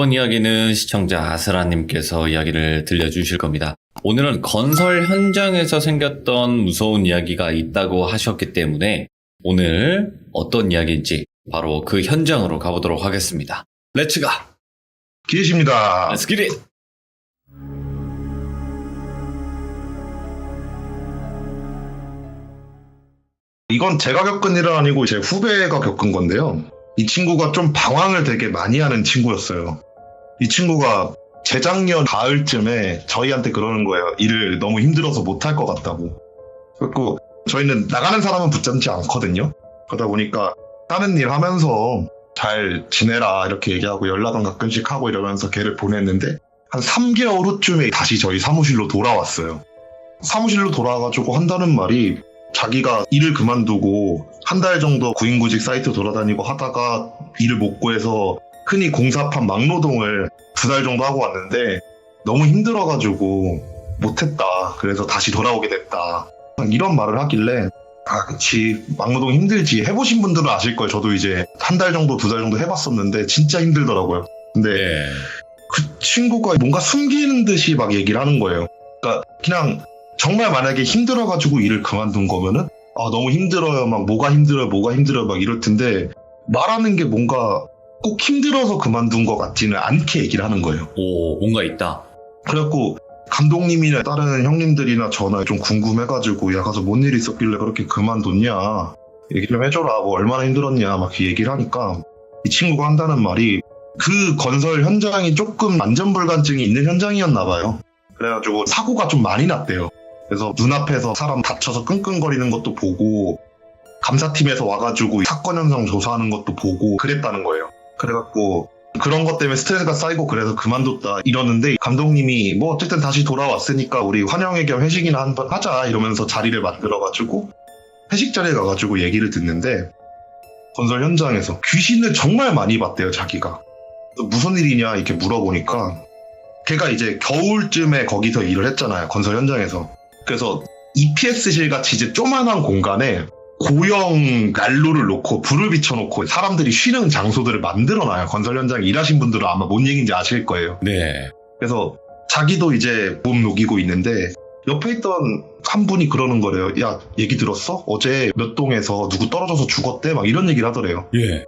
이번 이야기는 시청자 아스라님께서 이야기를 들려주실 겁니다. 오늘은 건설 현장에서 생겼던 무서운 이야기가 있다고 하셨기 때문에 오늘 어떤 이야기인지 바로 그 현장으로 가보도록 하겠습니다. 렛츠가! 기리십니다. Let's get it! 이건 제가 겪은 일은 아니고 제 후배가 겪은 건데요. 이 친구가 좀 방황을 되게 많이 하는 친구였어요. 이 친구가 재작년 가을쯤에 저희한테 그러는 거예요. 일을 너무 힘들어서 못할 것 같다고. 그래서 저희는 나가는 사람은 붙잡지 않거든요. 그러다 보니까 다른 일 하면서 잘 지내라 이렇게 얘기하고 연락은 가끔씩 하고 이러면서 걔를 보냈는데 한 3개월 후쯤에 다시 저희 사무실로 돌아왔어요. 사무실로 돌아와가지고 한다는 말이 자기가 일을 그만두고 한 달 정도 구인구직 사이트 돌아다니고 하다가 일을 못 구해서 흔히 공사판 막노동을 2달 정도 하고 왔는데 너무 힘들어가지고 못했다. 그래서 다시 돌아오게 됐다. 이런 말을 하길래 그치, 막노동 힘들지. 해보신 분들은 아실 거예요. 저도 이제 한 달 정도 2달 정도 해봤었는데 진짜 힘들더라고요. 근데 그 친구가 뭔가 숨기는 듯이 막 얘기를 하는 거예요. 그러니까 그냥 정말 만약에 힘들어가지고 일을 그만둔 거면은 너무 힘들어요. 막 뭐가 힘들어요 막 이럴 텐데 말하는 게 뭔가 꼭 힘들어서 그만둔 것 같지는 않게 얘기를 하는 거예요. 오, 뭔가 있다. 그래갖고 감독님이나 다른 형님들이나 저나 좀 궁금해가지고 야 가서 뭔 일이 있었길래 그렇게 그만뒀냐 얘기 좀 해줘라. 뭐 얼마나 힘들었냐 막 얘기를 하니까 이 친구가 한다는 말이 그 건설 현장이 조금 안전불감증이 있는 현장이었나 봐요. 그래가지고 사고가 좀 많이 났대요. 그래서 눈앞에서 사람 다쳐서 끙끙거리는 것도 보고 감사팀에서 와가지고 사건 현상 조사하는 것도 보고 그랬다는 거예요. 그래갖고 그런 것 때문에 스트레스가 쌓이고 그래서 그만뒀다 이러는데 감독님이 뭐 어쨌든 다시 돌아왔으니까 우리 환영회 겸 회식이나 한번 하자 이러면서 자리를 만들어가지고 회식 자리에 가가지고 얘기를 듣는데 건설 현장에서 귀신을 정말 많이 봤대요 자기가. 그래서 무슨 일이냐 이렇게 물어보니까 걔가 이제 겨울쯤에 거기서 일을 했잖아요 건설 현장에서. 그래서 EPS실 같이 이제 조만한 공간에 고형 난로를 놓고 불을 비춰놓고 사람들이 쉬는 장소들을 만들어놔요. 건설 현장에 일하신 분들은 아마 뭔 얘기인지 아실 거예요. 네. 그래서 자기도 이제 몸 녹이고 있는데 옆에 있던 한 분이 그러는 거래요. 야 얘기 들었어? 어제 몇 동에서 누구 떨어져서 죽었대? 막 이런 얘기를 하더래요. 예.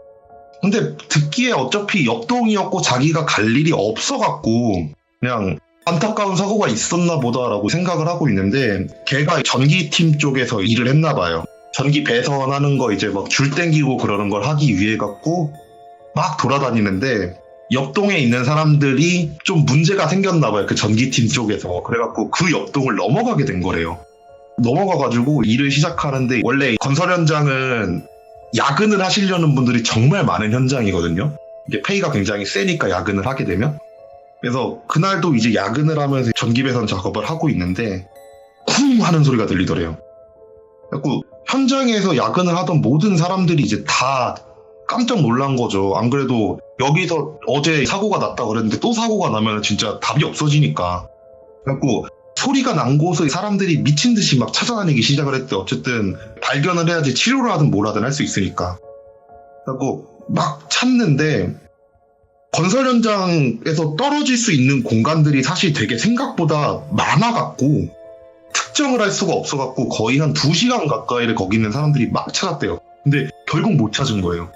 근데 듣기에 어차피 옆동이었고 자기가 갈 일이 없어갖고 그냥 안타까운 사고가 있었나 보다라고 생각을 하고 있는데 걔가 전기팀 쪽에서 일을 했나 봐요. 전기 배선하는 거 이제 막 줄 땡기고 그러는 걸 하기 위해 갖고 막 돌아다니는데 옆동에 있는 사람들이 좀 문제가 생겼나 봐요. 그 전기팀 쪽에서. 그래갖고 그 옆동을 넘어가게 된 거래요. 넘어가가지고 일을 시작하는데 원래 건설 현장은 야근을 하시려는 분들이 정말 많은 현장이거든요. 이게 페이가 굉장히 세니까 야근을 하게 되면. 그래서 그날도 이제 야근을 하면서 전기 배선 작업을 하고 있는데 쿵 하는 소리가 들리더래요. 그래갖고 현장에서 야근을 하던 모든 사람들이 이제 다 깜짝 놀란 거죠. 안 그래도 여기서 어제 사고가 났다 그랬는데 또 사고가 나면 진짜 답이 없어지니까. 그래갖고 소리가 난 곳을 사람들이 미친 듯이 막 찾아다니기 시작을 했대. 어쨌든 발견을 해야지 치료를 하든 뭘 하든 할 수 있으니까. 그래갖고 막 찾는데 건설 현장에서 떨어질 수 있는 공간들이 사실 되게 생각보다 많아갖고 특정을 할 수가 없어갖고 거의 한 2시간 가까이를 거기 있는 사람들이 막 찾았대요. 근데 결국 못 찾은 거예요.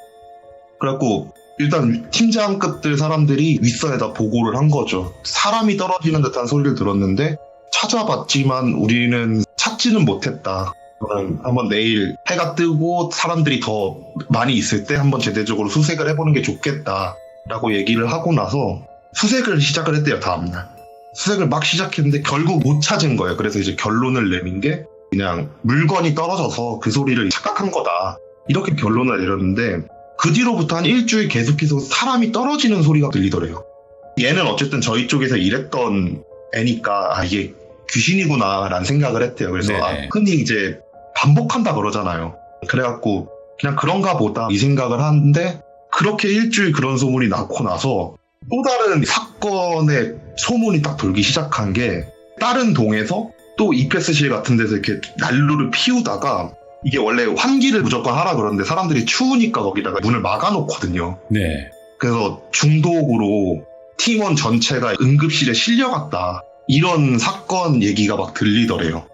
그래갖고 일단 팀장급들 사람들이 윗선에다 보고를 한 거죠. 사람이 떨어지는 듯한 소리를 들었는데 찾아봤지만 우리는 찾지는 못했다. 한번 내일 해가 뜨고 사람들이 더 많이 있을 때 한번 제대적으로 수색을 해보는 게 좋겠다 라고 얘기를 하고 나서 수색을 시작을 했대요. 다음날 수색을 막 시작했는데 결국 못 찾은 거예요. 그래서 이제 결론을 내민 게 그냥 물건이 떨어져서 그 소리를 착각한 거다 이렇게 결론을 내렸는데 그 뒤로부터 한 일주일 계속해서 사람이 떨어지는 소리가 들리더래요. 얘는 어쨌든 저희 쪽에서 일했던 애니까 이게 귀신이구나 라는 생각을 했대요. 그래서 흔히 이제 반복한다 그러잖아요. 그래갖고 그냥 그런가 보다 이 생각을 하는데 그렇게 일주일 그런 소문이 났고 나서 또 다른 사건의 소문이 딱 돌기 시작한 게 다른 동에서 또 EPS실 같은 데서 이렇게 난로를 피우다가 이게 원래 환기를 무조건 하라 그러는데 사람들이 추우니까 거기다가 문을 막아놓거든요. 네. 그래서 중독으로 팀원 전체가 응급실에 실려갔다. 이런 사건 얘기가 막 들리더래요.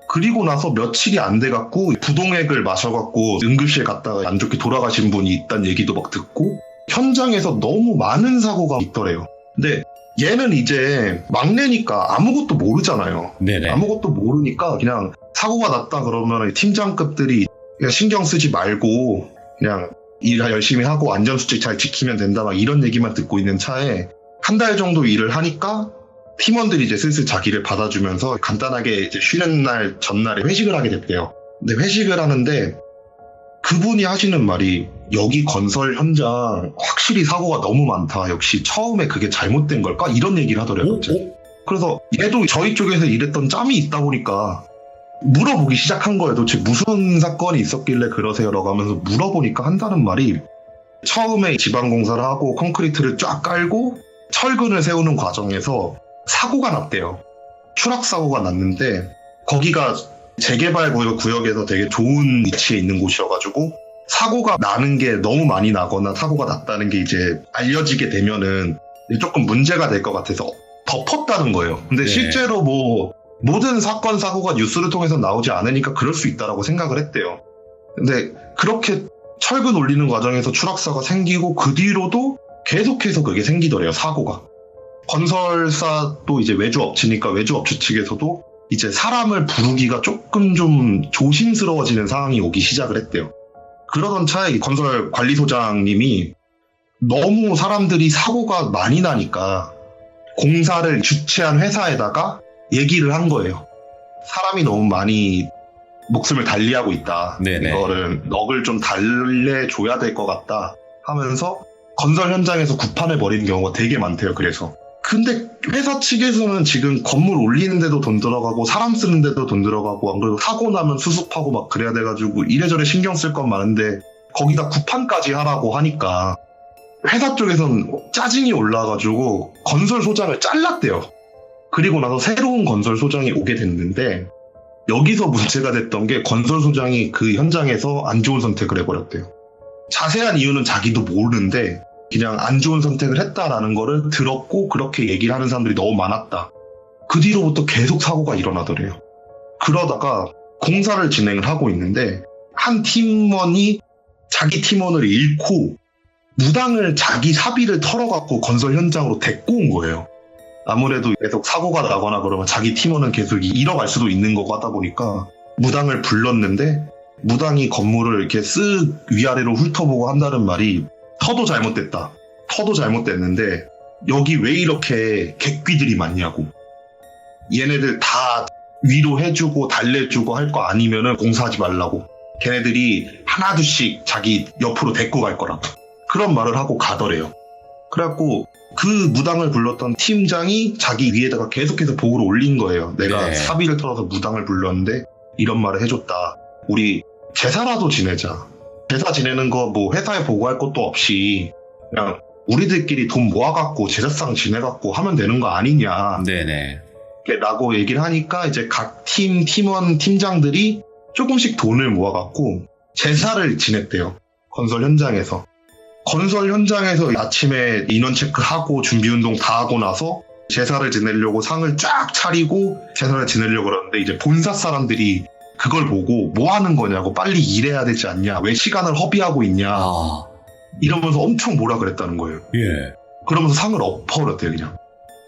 그리고 나서 며칠이 안 돼갖고 부동액을 마셔갖고 응급실 갔다가 안 좋게 돌아가신 분이 있다는 얘기도 막 듣고 현장에서 너무 많은 사고가 있더래요. 근데 얘는 이제 막내니까 아무것도 모르잖아요. 네네. 아무것도 모르니까 그냥 사고가 났다 그러면 팀장급들이 그냥 신경 쓰지 말고 그냥 일 열심히 하고 안전수칙 잘 지키면 된다 막 이런 얘기만 듣고 있는 차에 한 달 정도 일을 하니까 팀원들이 이제 슬슬 자기를 받아주면서 간단하게 이제 쉬는 날 전날에 회식을 하게 됐대요. 근데 회식을 하는데 그분이 하시는 말이 여기 건설 현장 확실히 사고가 너무 많다. 역시 처음에 그게 잘못된 걸까? 이런 얘기를 하더래요. 갑자기. 그래서 얘도 저희 쪽에서 일했던 짬이 있다 보니까 물어보기 시작한 거예요. 도대체 무슨 사건이 있었길래 그러세요? 라고 하면서 물어보니까 한다는 말이 처음에 지방공사를 하고 콘크리트를 쫙 깔고 철근을 세우는 과정에서 사고가 났대요. 추락사고가 났는데 거기가 재개발 구역에서 되게 좋은 위치에 있는 곳이어가지고 사고가 나는 게 너무 많이 나거나 사고가 났다는 게 이제 알려지게 되면은 조금 문제가 될 것 같아서 덮었다는 거예요. 근데 네. 실제로 뭐 모든 사건 사고가 뉴스를 통해서 나오지 않으니까 그럴 수 있다라고 생각을 했대요. 근데 그렇게 철근 올리는 과정에서 추락사가 생기고 그 뒤로도 계속해서 그게 생기더래요. 사고가. 건설사도 이제 외주업체니까 외주업체 측에서도 이제 사람을 부르기가 조금 좀 조심스러워지는 상황이 오기 시작을 했대요. 그러던 차에 건설 관리소장님이 너무 사람들이 사고가 많이 나니까 공사를 주최한 회사에다가 얘기를 한 거예요. 사람이 너무 많이 목숨을 달리하고 있다. 네네. 이거를 넋을 좀 달래줘야 될 것 같다 하면서 건설 현장에서 구판을 벌이는 경우가 되게 많대요. 그래서 근데 회사 측에서는 지금 건물 올리는데도 돈 들어가고 사람 쓰는데도 돈 들어가고 안 그래도 사고 나면 수습하고 막 그래야 돼가지고 이래저래 신경 쓸 건 많은데 거기다 구판까지 하라고 하니까 회사 쪽에서는 짜증이 올라가지고 건설 소장을 잘랐대요. 그리고 나서 새로운 건설 소장이 오게 됐는데 여기서 문제가 됐던 게 건설 소장이 그 현장에서 안 좋은 선택을 해버렸대요. 자세한 이유는 자기도 모르는데 그냥 안 좋은 선택을 했다라는 거를 들었고 그렇게 얘기를 하는 사람들이 너무 많았다. 그 뒤로부터 계속 사고가 일어나더래요. 그러다가 공사를 진행을 하고 있는데 한 팀원이 자기 팀원을 잃고 무당을 자기 사비를 털어갖고 건설 현장으로 데리고 온 거예요. 아무래도 계속 사고가 나거나 그러면 자기 팀원은 계속 잃어갈 수도 있는 거고 하다 보니까 무당을 불렀는데 무당이 건물을 이렇게 쓱 위아래로 훑어보고 한다는 말이 터도 잘못됐다. 터도 잘못됐는데 여기 왜 이렇게 객귀들이 많냐고. 얘네들 다 위로해주고 달래주고 할 거 아니면은 공사하지 말라고. 걔네들이 하나둘씩 자기 옆으로 데리고 갈 거라고. 그런 말을 하고 가더래요. 그래갖고 그 무당을 불렀던 팀장이 자기 위에다가 계속해서 보고를 올린 거예요. 내가 네. 사비를 털어서 무당을 불렀는데 이런 말을 해줬다. 우리 제사라도 지내자. 제사 지내는 거 뭐 회사에 보고할 것도 없이 그냥 우리들끼리 돈 모아갖고 제사상 지내갖고 하면 되는 거 아니냐. 네네. 라고 얘기를 하니까 이제 각 팀원, 팀장들이 조금씩 돈을 모아갖고 제사를 지냈대요. 건설 현장에서. 건설 현장에서 아침에 인원 체크하고 준비운동 다 하고 나서 제사를 지내려고 상을 쫙 차리고 제사를 지내려고 그러는데 이제 본사 사람들이 그걸 보고 뭐 하는 거냐고 빨리 일해야 되지 않냐. 왜 시간을 허비하고 있냐. 아, 이러면서 엄청 뭐라 그랬다는 거예요. 예. 그러면서 상을 엎어버렸대요. 그냥.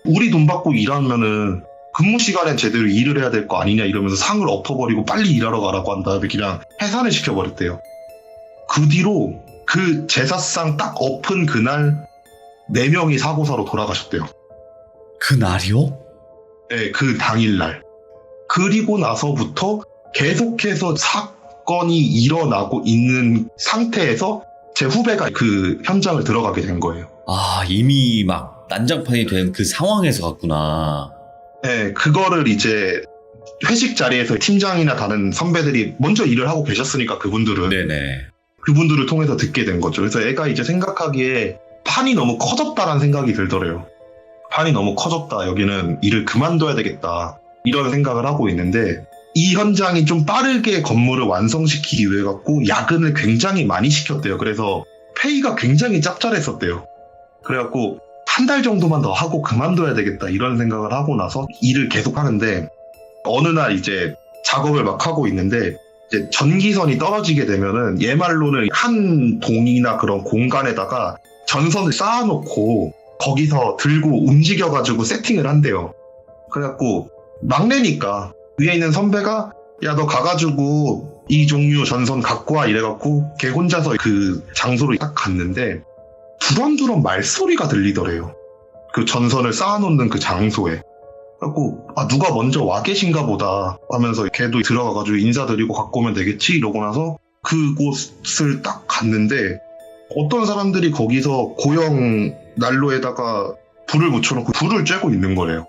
우리 돈 받고 일하면은 근무 시간엔 제대로 일을 해야 될 거 아니냐 이러면서 상을 엎어버리고 빨리 일하러 가라고 한 다음에 그냥 해산을 시켜버렸대요. 그 뒤로 그 제사상 딱 엎은 그날 4명이 사고사로 돌아가셨대요. 그날이요? 네, 그 당일날. 그리고 나서부터 계속해서 사건이 일어나고 있는 상태에서 제 후배가 그 현장을 들어가게 된 거예요. 아, 이미 막 난장판이 된 그 상황에서 갔구나. 네, 그거를 이제 회식 자리에서 팀장이나 다른 선배들이 먼저 일을 하고 계셨으니까 그분들은 네네. 그분들을 통해서 듣게 된 거죠. 그래서 애가 이제 생각하기에 판이 너무 커졌다라는 생각이 들더래요. 판이 너무 커졌다. 여기는 일을 그만둬야 되겠다. 이런 생각을 하고 있는데 이 현장이 좀 빠르게 건물을 완성시키기 위해 갖고 야근을 굉장히 많이 시켰대요. 그래서 페이가 굉장히 짭짤했었대요. 그래갖고 한 달 정도만 더 하고 그만둬야 되겠다 이런 생각을 하고 나서 일을 계속 하는데 어느 날 이제 작업을 막 하고 있는데 이제 전기선이 떨어지게 되면은 얘 말로는 한 동이나 그런 공간에다가 전선을 쌓아놓고 거기서 들고 움직여가지고 세팅을 한대요. 그래갖고 막내니까 위에 있는 선배가 야 너 가가지고 이 종류 전선 갖고 와 이래갖고 걔 혼자서 그 장소로 딱 갔는데 두런두런 말소리가 들리더래요. 그 전선을 쌓아놓는 그 장소에. 그래갖고 아 누가 먼저 와 계신가 보다 하면서 걔도 들어가가지고 인사드리고 갖고 오면 되겠지 이러고 나서 그곳을 딱 갔는데 어떤 사람들이 거기서 고형 난로에다가 불을 붙여놓고 불을 쬐고 있는 거래요.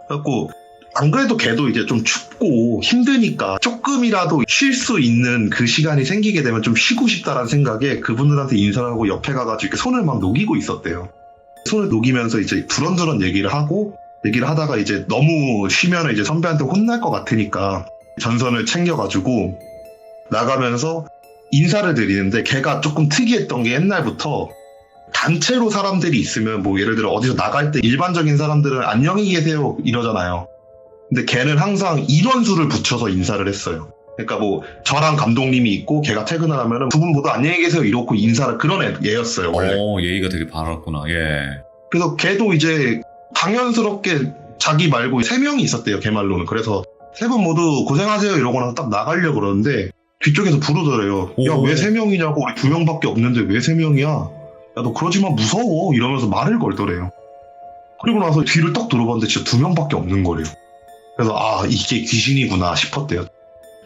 그래갖고 안 그래도 걔도 이제 좀 춥고 힘드니까 조금이라도 쉴 수 있는 그 시간이 생기게 되면 좀 쉬고 싶다라는 생각에 그분들한테 인사를 하고 옆에 가가지고 이렇게 손을 막 녹이고 있었대요. 손을 녹이면서 이제 두런두런 얘기를 하다가 이제 너무 쉬면 이제 선배한테 혼날 것 같으니까 전선을 챙겨가지고 나가면서 인사를 드리는데 걔가 조금 특이했던 게 옛날부터 단체로 사람들이 있으면 뭐 예를 들어 어디서 나갈 때 일반적인 사람들은 안녕히 계세요 이러잖아요. 근데 걔는 항상 인원수를 붙여서 인사를 했어요. 그러니까 뭐 저랑 감독님이 있고 걔가 퇴근을 하면은 두 분 모두 안녕히 계세요 이러고 인사를 그런 애였어요 원래. 예의가 되게 바랐구나. 예. 그래서 걔도 이제 당연스럽게 자기 말고 3명이 있었대요 걔 말로는. 그래서 3분 모두 고생하세요 이러고 나서 딱 나가려고 그러는데 뒤쪽에서 부르더래요. 야 왜 3명이냐고 우리 2명밖에 없는데 왜 3명이야? 야 너 그러지마 무서워 이러면서 말을 걸더래요. 그리고 나서 뒤를 딱 돌아봤는데 진짜 2명밖에 없는 거래요. 그래서 아 이게 귀신이구나 싶었대요.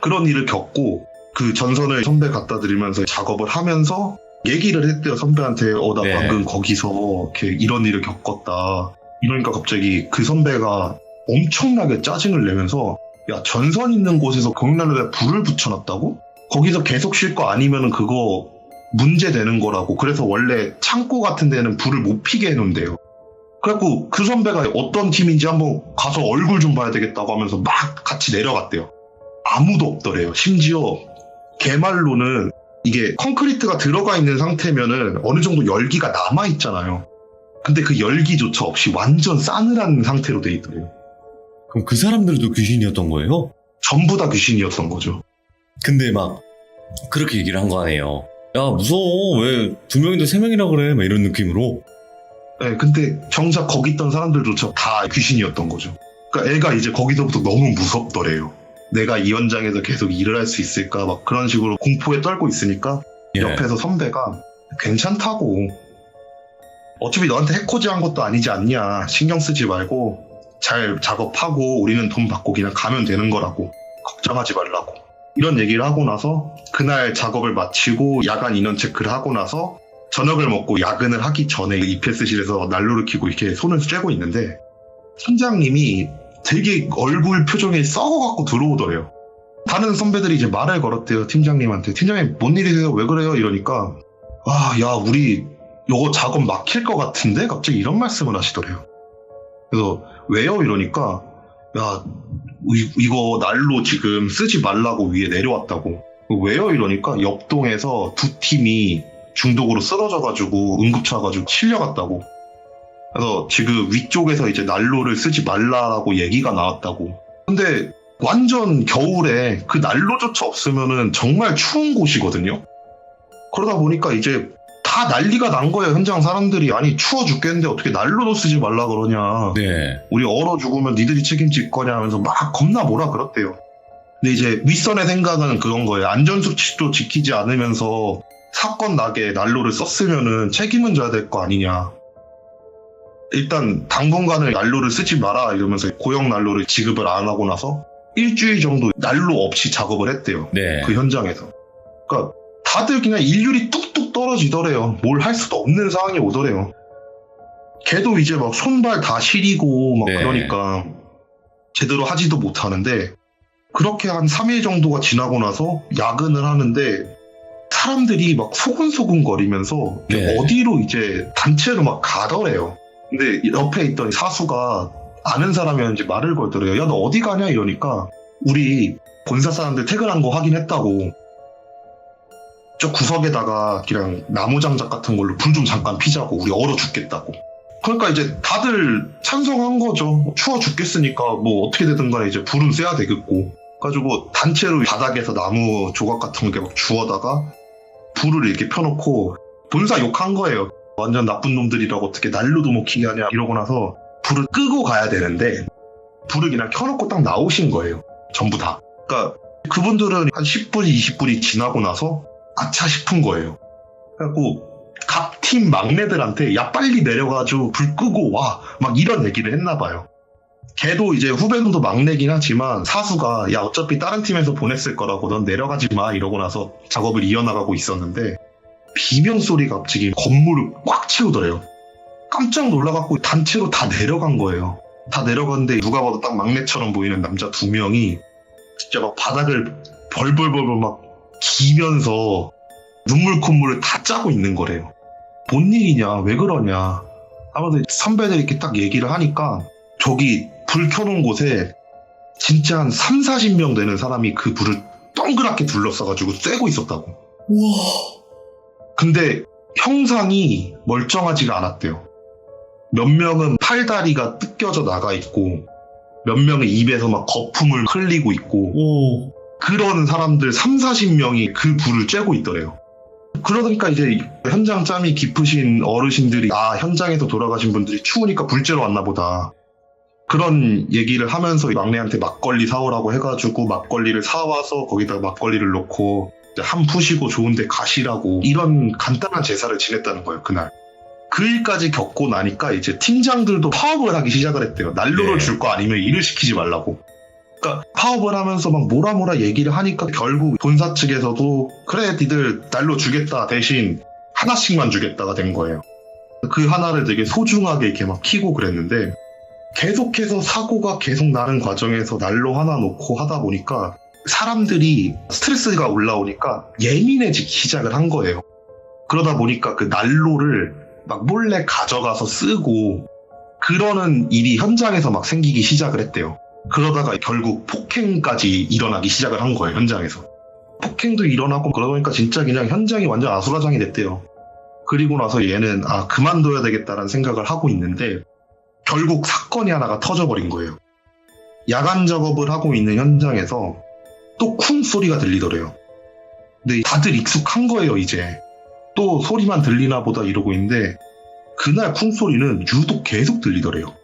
그런 일을 겪고 그 전선을 선배 갖다 드리면서 작업을 하면서 얘기를 했대요 선배한테. 나 네. 방금 거기서 이렇게 이런 일을 겪었다. 이러니까 갑자기 그 선배가 엄청나게 짜증을 내면서 야 전선 있는 곳에서 경난로에 불을 붙여놨다고? 거기서 계속 쉴 거 아니면은 그거 문제 되는 거라고. 그래서 원래 창고 같은 데는 불을 못 피게 해놓는데요. 그래갖고 그 선배가 어떤 팀인지 한번 가서 얼굴 좀 봐야 되겠다고 하면서 막 같이 내려갔대요. 아무도 없더래요. 심지어 걔 말로는 이게 콘크리트가 들어가 있는 상태면은 어느 정도 열기가 남아있잖아요. 근데 그 열기조차 없이 완전 싸늘한 상태로 돼 있더래요. 그럼 그 사람들도 귀신이었던 거예요? 전부 다 귀신이었던 거죠. 근데 막 그렇게 얘기를 한 거 아니에요. 야 무서워 왜 2명인데 3명이라 그래 막 이런 느낌으로. 네, 근데 정작 거기 있던 사람들조차 다 귀신이었던 거죠. 그러니까 애가 이제 거기서부터 너무 무섭더래요. 내가 이 현장에서 계속 일을 할 수 있을까 막 그런 식으로 공포에 떨고 있으니까 예. 옆에서 선배가 괜찮다고 어차피 너한테 해코지 한 것도 아니지 않냐 신경 쓰지 말고 잘 작업하고 우리는 돈 받고 그냥 가면 되는 거라고 걱정하지 말라고 이런 얘기를 하고 나서 그날 작업을 마치고 야간 인원 체크를 하고 나서 저녁을 먹고 야근을 하기 전에 EPS실에서 난로를 켜고 이렇게 손을 쬐고 있는데 팀장님이 되게 얼굴 표정이 썩어갖고 들어오더래요. 다른 선배들이 이제 말을 걸었대요 팀장님한테. 팀장님 뭔 일이세요 왜 그래요 이러니까 야 우리 요거 작업 막힐 것 같은데 갑자기 이런 말씀을 하시더래요. 그래서 왜요 이러니까 야 이거 난로 지금 쓰지 말라고 위에 내려왔다고. 왜요 이러니까 옆동에서 2팀이 중독으로 쓰러져가지고 응급차가지고 실려갔다고. 그래서 지금 위쪽에서 이제 난로를 쓰지 말라라고 얘기가 나왔다고. 근데 완전 겨울에 그 난로조차 없으면은 정말 추운 곳이거든요. 그러다 보니까 이제 다 난리가 난 거예요 현장 사람들이. 아니 추워 죽겠는데 어떻게 난로도 쓰지 말라 그러냐. 네. 우리 얼어 죽으면 니들이 책임질 거냐 하면서 막 겁나 뭐라 그랬대요. 근데 이제 윗선의 생각은 그런 거예요. 안전수칙도 지키지 않으면서 사건 나게 난로를 썼으면은 책임은 져야 될 거 아니냐. 일단 당분간은 난로를 쓰지 마라 이러면서 고형 난로를 지급을 안 하고 나서 일주일 정도 난로 없이 작업을 했대요. 네. 그 현장에서. 그러니까 다들 그냥 일률이 뚝뚝 떨어지더래요. 뭘 할 수도 없는 상황이 오더래요. 걔도 이제 막 손발 다 시리고 막 네. 그러니까 제대로 하지도 못하는데 그렇게 한 3일 정도가 지나고 나서 야근을 하는데 사람들이 막 소근소근 거리면서 네. 어디로 이제 단체로 막 가더래요. 근데 옆에 있던 사수가 아는 사람이었는지 말을 걸더래요. 야, 너 어디 가냐? 이러니까 우리 본사 사람들 퇴근한 거 확인했다고. 저 구석에다가 그냥 나무 장작 같은 걸로 불 좀 잠깐 피자고 우리 얼어 죽겠다고. 그러니까 이제 다들 찬성한 거죠. 추워 죽겠으니까 뭐 어떻게 되든 간에 이제 불은 쐬야 되겠고. 그래가지고 단체로 바닥에서 나무 조각 같은 게 막 주워다가 불을 이렇게 펴놓고 본사 욕한 거예요. 완전 나쁜 놈들이라고 어떻게 난로도 못 켜게 하냐 이러고 나서 불을 끄고 가야 되는데 불을 그냥 켜놓고 딱 나오신 거예요. 전부 다. 그러니까 그분들은 한 10분, 20분이 지나고 나서 아차 싶은 거예요. 그래갖고 각 팀 막내들한테 야 빨리 내려가지고 불 끄고 와 막 이런 얘기를 했나 봐요. 걔도 이제 후배놈도 막내긴 하지만 사수가 야 어차피 다른 팀에서 보냈을 거라고 넌 내려가지 마 이러고 나서 작업을 이어나가고 있었는데 비명소리가 갑자기 건물을 꽉 채우더래요. 깜짝 놀라갖고 단체로 다 내려간 거예요. 다 내려갔는데 누가 봐도 딱 막내처럼 보이는 남자 2명이 진짜 막 바닥을 벌벌벌벌 막 기면서 눈물 콧물을 다 짜고 있는 거래요. 뭔 일이냐 왜 그러냐 하면서 선배들이 이렇게 딱 얘기를 하니까 저기 불 켜놓은 곳에 진짜 한 3, 40명 되는 사람이 그 불을 동그랗게 둘러싸가지고 쐬고 있었다고. 우와. 근데 형상이 멀쩡하지가 않았대요. 몇 명은 팔다리가 뜯겨져 나가 있고 몇 명은 입에서 막 거품을 흘리고 있고 오. 그런 사람들 3, 40명이 그 불을 쬐고 있더래요. 그러니까 이제 현장 짬이 깊으신 어르신들이 현장에서 돌아가신 분들이 추우니까 불 쬐러 왔나 보다. 그런 얘기를 하면서 막내한테 막걸리 사오라고 해가지고 막걸리를 사와서 거기다가 막걸리를 넣고 한 푸시고 좋은데 가시라고 이런 간단한 제사를 지냈다는 거예요, 그날. 그 일까지 겪고 나니까 이제 팀장들도 파업을 하기 시작을 했대요. 난로를 줄 거 아니면 일을 시키지 말라고. 그러니까 파업을 하면서 막 뭐라 얘기를 하니까 결국 본사 측에서도 그래 니들 난로 주겠다 대신 하나씩만 주겠다가 된 거예요. 그 하나를 되게 소중하게 이렇게 막 키고 그랬는데 계속해서 사고가 계속 나는 과정에서 난로 하나 놓고 하다 보니까 사람들이 스트레스가 올라오니까 예민해지기 시작을 한 거예요. 그러다 보니까 그 난로를 막 몰래 가져가서 쓰고 그러는 일이 현장에서 막 생기기 시작을 했대요. 그러다가 결국 폭행까지 일어나기 시작을 한 거예요, 현장에서. 폭행도 일어나고 그러다 보니까 진짜 그냥 현장이 완전 아수라장이 됐대요. 그리고 나서 얘는 그만둬야 되겠다라는 생각을 하고 있는데 결국 사건이 하나가 터져버린 거예요. 야간 작업을 하고 있는 현장에서 또 쿵 소리가 들리더래요. 근데 다들 익숙한 거예요, 이제. 또 소리만 들리나 보다 이러고 있는데 그날 쿵 소리는 유독 계속 들리더래요.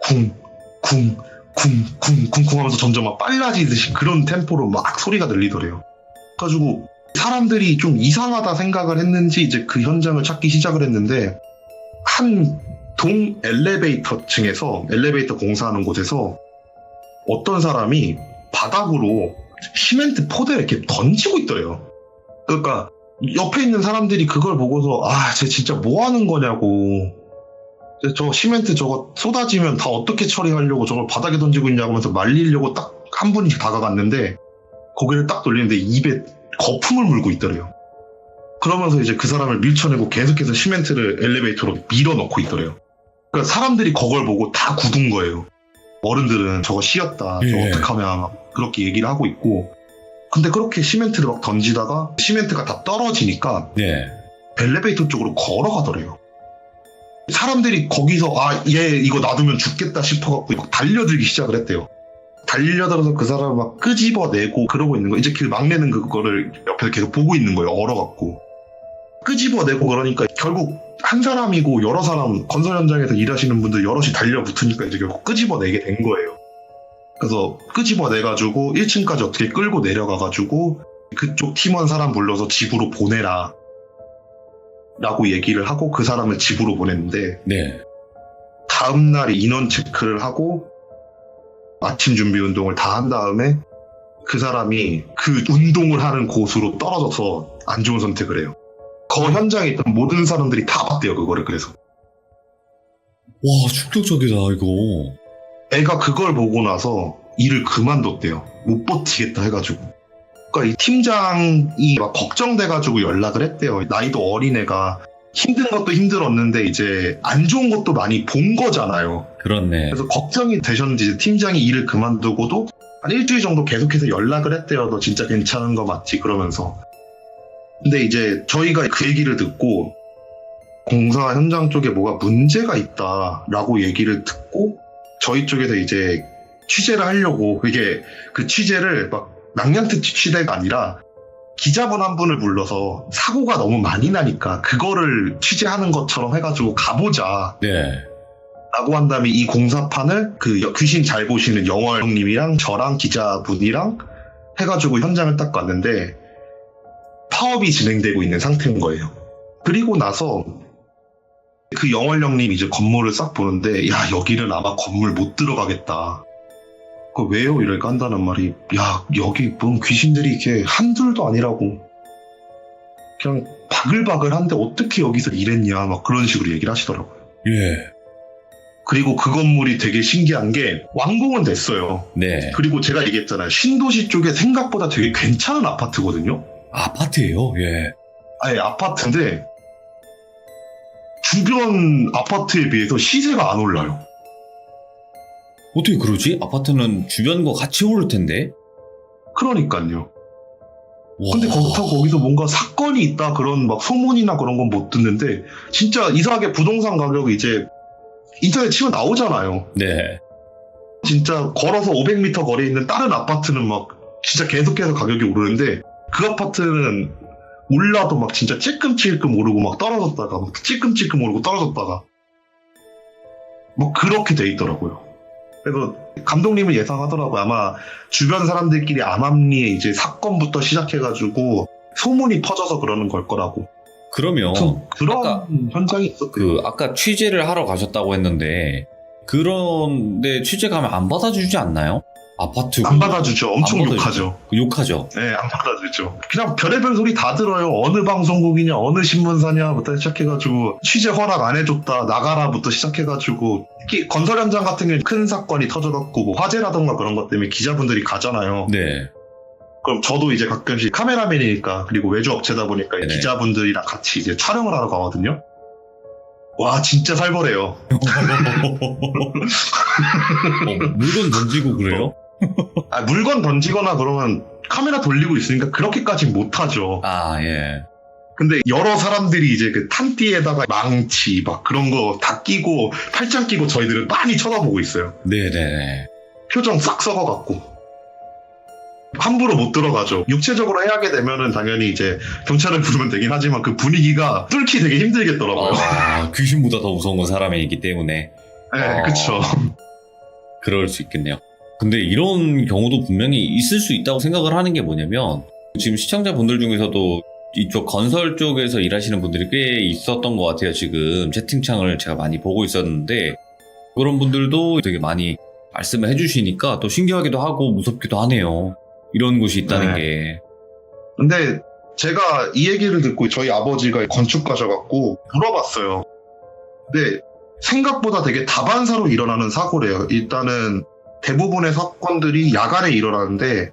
쿵, 쿵, 쿵, 쿵, 쿵 하면서 점점 막 빨라지듯이 그런 템포로 막 소리가 들리더래요. 그래가지고 사람들이 좀 이상하다 생각을 했는지 이제 그 현장을 찾기 시작을 했는데 한 동 엘리베이터 층에서 엘리베이터 공사하는 곳에서 어떤 사람이 바닥으로 시멘트 포대를 이렇게 던지고 있더래요. 그러니까 옆에 있는 사람들이 그걸 보고서 쟤 진짜 뭐 하는 거냐고, 저 시멘트 저거 쏟아지면 다 어떻게 처리하려고 저걸 바닥에 던지고 있냐고 하면서 말리려고 딱 한 분이 다가갔는데 고개를 딱 돌리는데 입에 거품을 물고 있더래요. 그러면서 이제 그 사람을 밀쳐내고 계속해서 시멘트를 엘리베이터로 밀어넣고 있더래요. 그러니까 사람들이 그걸 보고 다 굳은 거예요. 어른들은 저거 씨였다, 저거 어떡하냐 그렇게 얘기를 하고 있고, 근데 그렇게 시멘트를 막 던지다가 시멘트가 다 떨어지니까 엘리베이터 쪽으로 걸어가더래요. 사람들이 거기서 얘 이거 놔두면 죽겠다 싶어갖고 막 달려들기 시작을 했대요. 달려들어서 그 사람을 막 끄집어내고 그러고 있는 거예요. 이제 그 막내는 그거를 옆에서 계속 보고 있는 거예요. 얼어갖고. 끄집어내고 그러니까 결국 한 사람이고 여러 사람, 건설 현장에서 일하시는 분들 여럿이 달려붙으니까 이제 결국 끄집어내게 된 거예요. 그래서 끄집어내가지고 1층까지 어떻게 끌고 내려가가지고 그쪽 팀원 사람 불러서 집으로 보내라 라고 얘기를 하고 그 사람을 집으로 보냈는데 다음날 인원 체크를 하고 아침 준비 운동을 다 한 다음에 그 사람이 그 운동을 하는 곳으로 떨어져서 안 좋은 선택을 해요. 그 현장에 있던 모든 사람들이 다 봤대요, 그거를. 그래서 와, 충격적이다 이거. 애가 그걸 보고 나서 일을 그만뒀대요. 못 버티겠다 해가지고. 그러니까 이 팀장이 막 걱정돼가지고 연락을 했대요. 나이도 어린 애가 힘든 것도 힘들었는데 이제 안 좋은 것도 많이 본 거잖아요. 그렇네. 그래서 걱정이 되셨는지 이제 팀장이 일을 그만두고도 한 일주일 정도 계속해서 연락을 했대요. 너 진짜 괜찮은 거 맞지? 그러면서. 근데 이제 저희가 그 얘기를 듣고 공사 현장 쪽에 뭐가 문제가 있다라고 얘기를 듣고 저희 쪽에서 이제 취재를 하려고 이게 그 취재를 막 낭냥 취재가 아니라 기자분 한 분을 불러서 사고가 너무 많이 나니까 그거를 취재하는 것처럼 해가지고 가보자 네. 라고 한 다음에 이 공사판을 그 귀신 잘 보시는 영월 형님이랑 저랑 기자분이랑 해가지고 현장을 딱 갔는데 파업이 진행되고 있는 상태인 거예요. 그리고 나서 그 영월 형님 이제 건물을 싹 보는데 야 여기는 아마 건물 못 들어가겠다. 그 왜요? 이럴까 한다는 말이 야 여기 뭔 귀신들이 이게 한둘도 아니라고 그냥 바글바글한데 어떻게 여기서 일했냐 막 그런 식으로 얘기를 하시더라고요. 예. 그리고 그 건물이 되게 신기한 게 완공은 됐어요. 네. 그리고 제가 얘기했잖아요. 신도시 쪽에 생각보다 되게 괜찮은 아파트거든요. 아파트예요? 예. 아예 아파트인데 주변 아파트에 비해서 시세가 안 올라요. 어떻게 그러지? 아파트는 주변과 같이 오를 텐데. 그러니까요. 와. 근데 그렇다고 거기서 뭔가 사건이 있다 그런 막 소문이나 그런 건 못 듣는데 진짜 이상하게 부동산 가격이 이제 인터넷 치면 나오잖아요. 네. 진짜 걸어서 500m 거리에 있는 다른 아파트는 막 진짜 계속해서 가격이 오르는데 그 아파트는 올라도 막 진짜 찔끔찔끔 오르고 막 떨어졌다가 막 찔끔찔끔 오르고 떨어졌다가 뭐 그렇게 돼 있더라고요. 그래서 감독님은 예상하더라고요. 아마 주변 사람들끼리 암암리에 이제 사건부터 시작해가지고 소문이 퍼져서 그러는 걸 거라고. 그러면 그런 아까- 현장이 있었대요. 아까 취재를 하러 가셨다고 했는데 그런데 취재 가면 안 받아주지 않나요? 아파트 안 받아주죠. 엄청 안 욕하죠. 욕하죠. 네, 안 받아주죠. 그냥 별의별 소리 다 들어요. 어느 방송국이냐, 어느 신문사냐부터 시작해가지고 취재 허락 안 해줬다, 나가라부터 시작해가지고 특히 건설 현장 같은 경우는 큰 사건이 터져갖고 뭐 화재라던가 그런 것 때문에 기자분들이 가잖아요. 네. 그럼 저도 이제 가끔씩 카메라맨이니까 그리고 외주 업체다 보니까 네네. 기자분들이랑 같이 이제 촬영을 하러 가거든요. 와 진짜 살벌해요. 물건 던지고 그래요? 아, 물건 던지거나 그러면 카메라 돌리고 있으니까 그렇게까지 못하죠. 아, 예. 근데 여러 사람들이 이제 그 탄띠에다가 망치 막 그런 거 다 끼고 팔짱 끼고 저희들은 많이 쳐다보고 있어요. 네네네. 표정 싹 썩어갖고 함부로 못 들어가죠. 육체적으로 해하게 되면은 당연히 이제 경찰을 부르면 되긴 하지만 그 분위기가 뚫기 되게 힘들겠더라고요. 귀신보다 더 무서운 건 사람이기 때문에. 네, 그쵸. 그럴 수 있겠네요. 근데 이런 경우도 분명히 있을 수 있다고 생각을 하는 게 뭐냐면 지금 시청자분들 중에서도 이쪽 건설 쪽에서 일하시는 분들이 꽤 있었던 것 같아요. 지금 채팅창을 제가 많이 보고 있었는데 그런 분들도 되게 많이 말씀을 해주시니까 또 신기하기도 하고 무섭기도 하네요. 이런 곳이 있다는 네. 게. 근데 제가 이 얘기를 듣고 저희 아버지가 건축가셔갖고 물어봤어요. 근데 생각보다 되게 다반사로 일어나는 사고래요. 일단은 대부분의 사건들이 야간에 일어나는데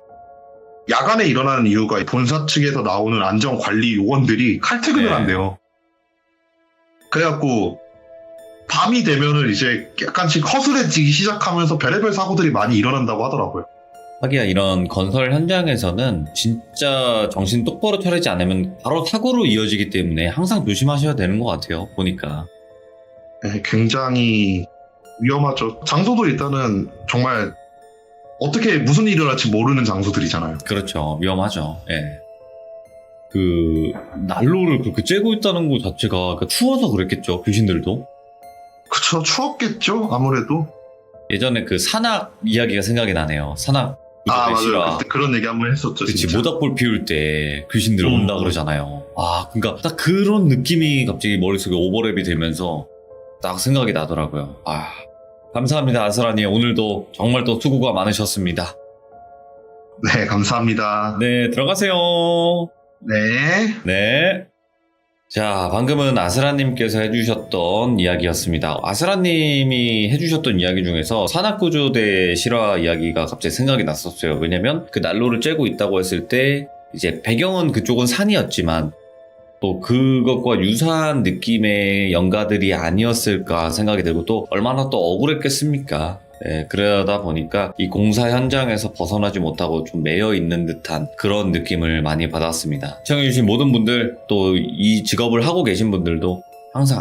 야간에 일어나는 이유가 본사 측에서 나오는 안전관리 요원들이 칼퇴근을 네. 한대요. 그래갖고 밤이 되면은 이제 약간씩 허술해지기 시작하면서 별의별 사고들이 많이 일어난다고 하더라고요. 하기야 이런 건설 현장에서는 진짜 정신 똑바로 차리지 않으면 바로 사고로 이어지기 때문에 항상 조심하셔야 되는 것 같아요. 보니까. 네, 굉장히 위험하죠. 장소도 일단은 정말 어떻게 무슨 일이 일어날지 모르는 장소들이잖아요. 그렇죠. 위험하죠. 예. 그 난로를 그렇게 쬐고 있다는 것 자체가 그러니까 추워서 그랬겠죠. 귀신들도. 그쵸, 추웠겠죠, 아무래도. 예전에 그 산악 이야기가 생각이 나네요. 산악 아, 맞아요. 실화. 그때 그런 얘기 한번 했었죠, 그치, 진짜. 모닥불 피울 때 귀신들 온다 그러잖아요. 아, 그러니까 딱 그런 느낌이 갑자기 머릿속에 오버랩이 되면서 딱 생각이 나더라고요. 아, 감사합니다, 아스라님. 오늘도 정말 또 수고가 많으셨습니다. 네, 감사합니다. 네, 들어가세요. 네. 네. 자, 방금은 아스라님께서 해주셨던 이야기였습니다. 아스라님이 해주셨던 이야기 중에서 산악구조대 실화 이야기가 갑자기 생각이 났었어요. 왜냐면 그 난로를 쬐고 있다고 했을 때 이제 배경은 그쪽은 산이었지만 또 그것과 유사한 느낌의 연가들이 아니었을까 생각이 들고 또 얼마나 또 억울했겠습니까? 네, 그러다 보니까 이 공사 현장에서 벗어나지 못하고 좀 매여 있는 듯한 그런 느낌을 많이 받았습니다. 시청해주신 모든 분들 또 이 직업을 하고 계신 분들도 항상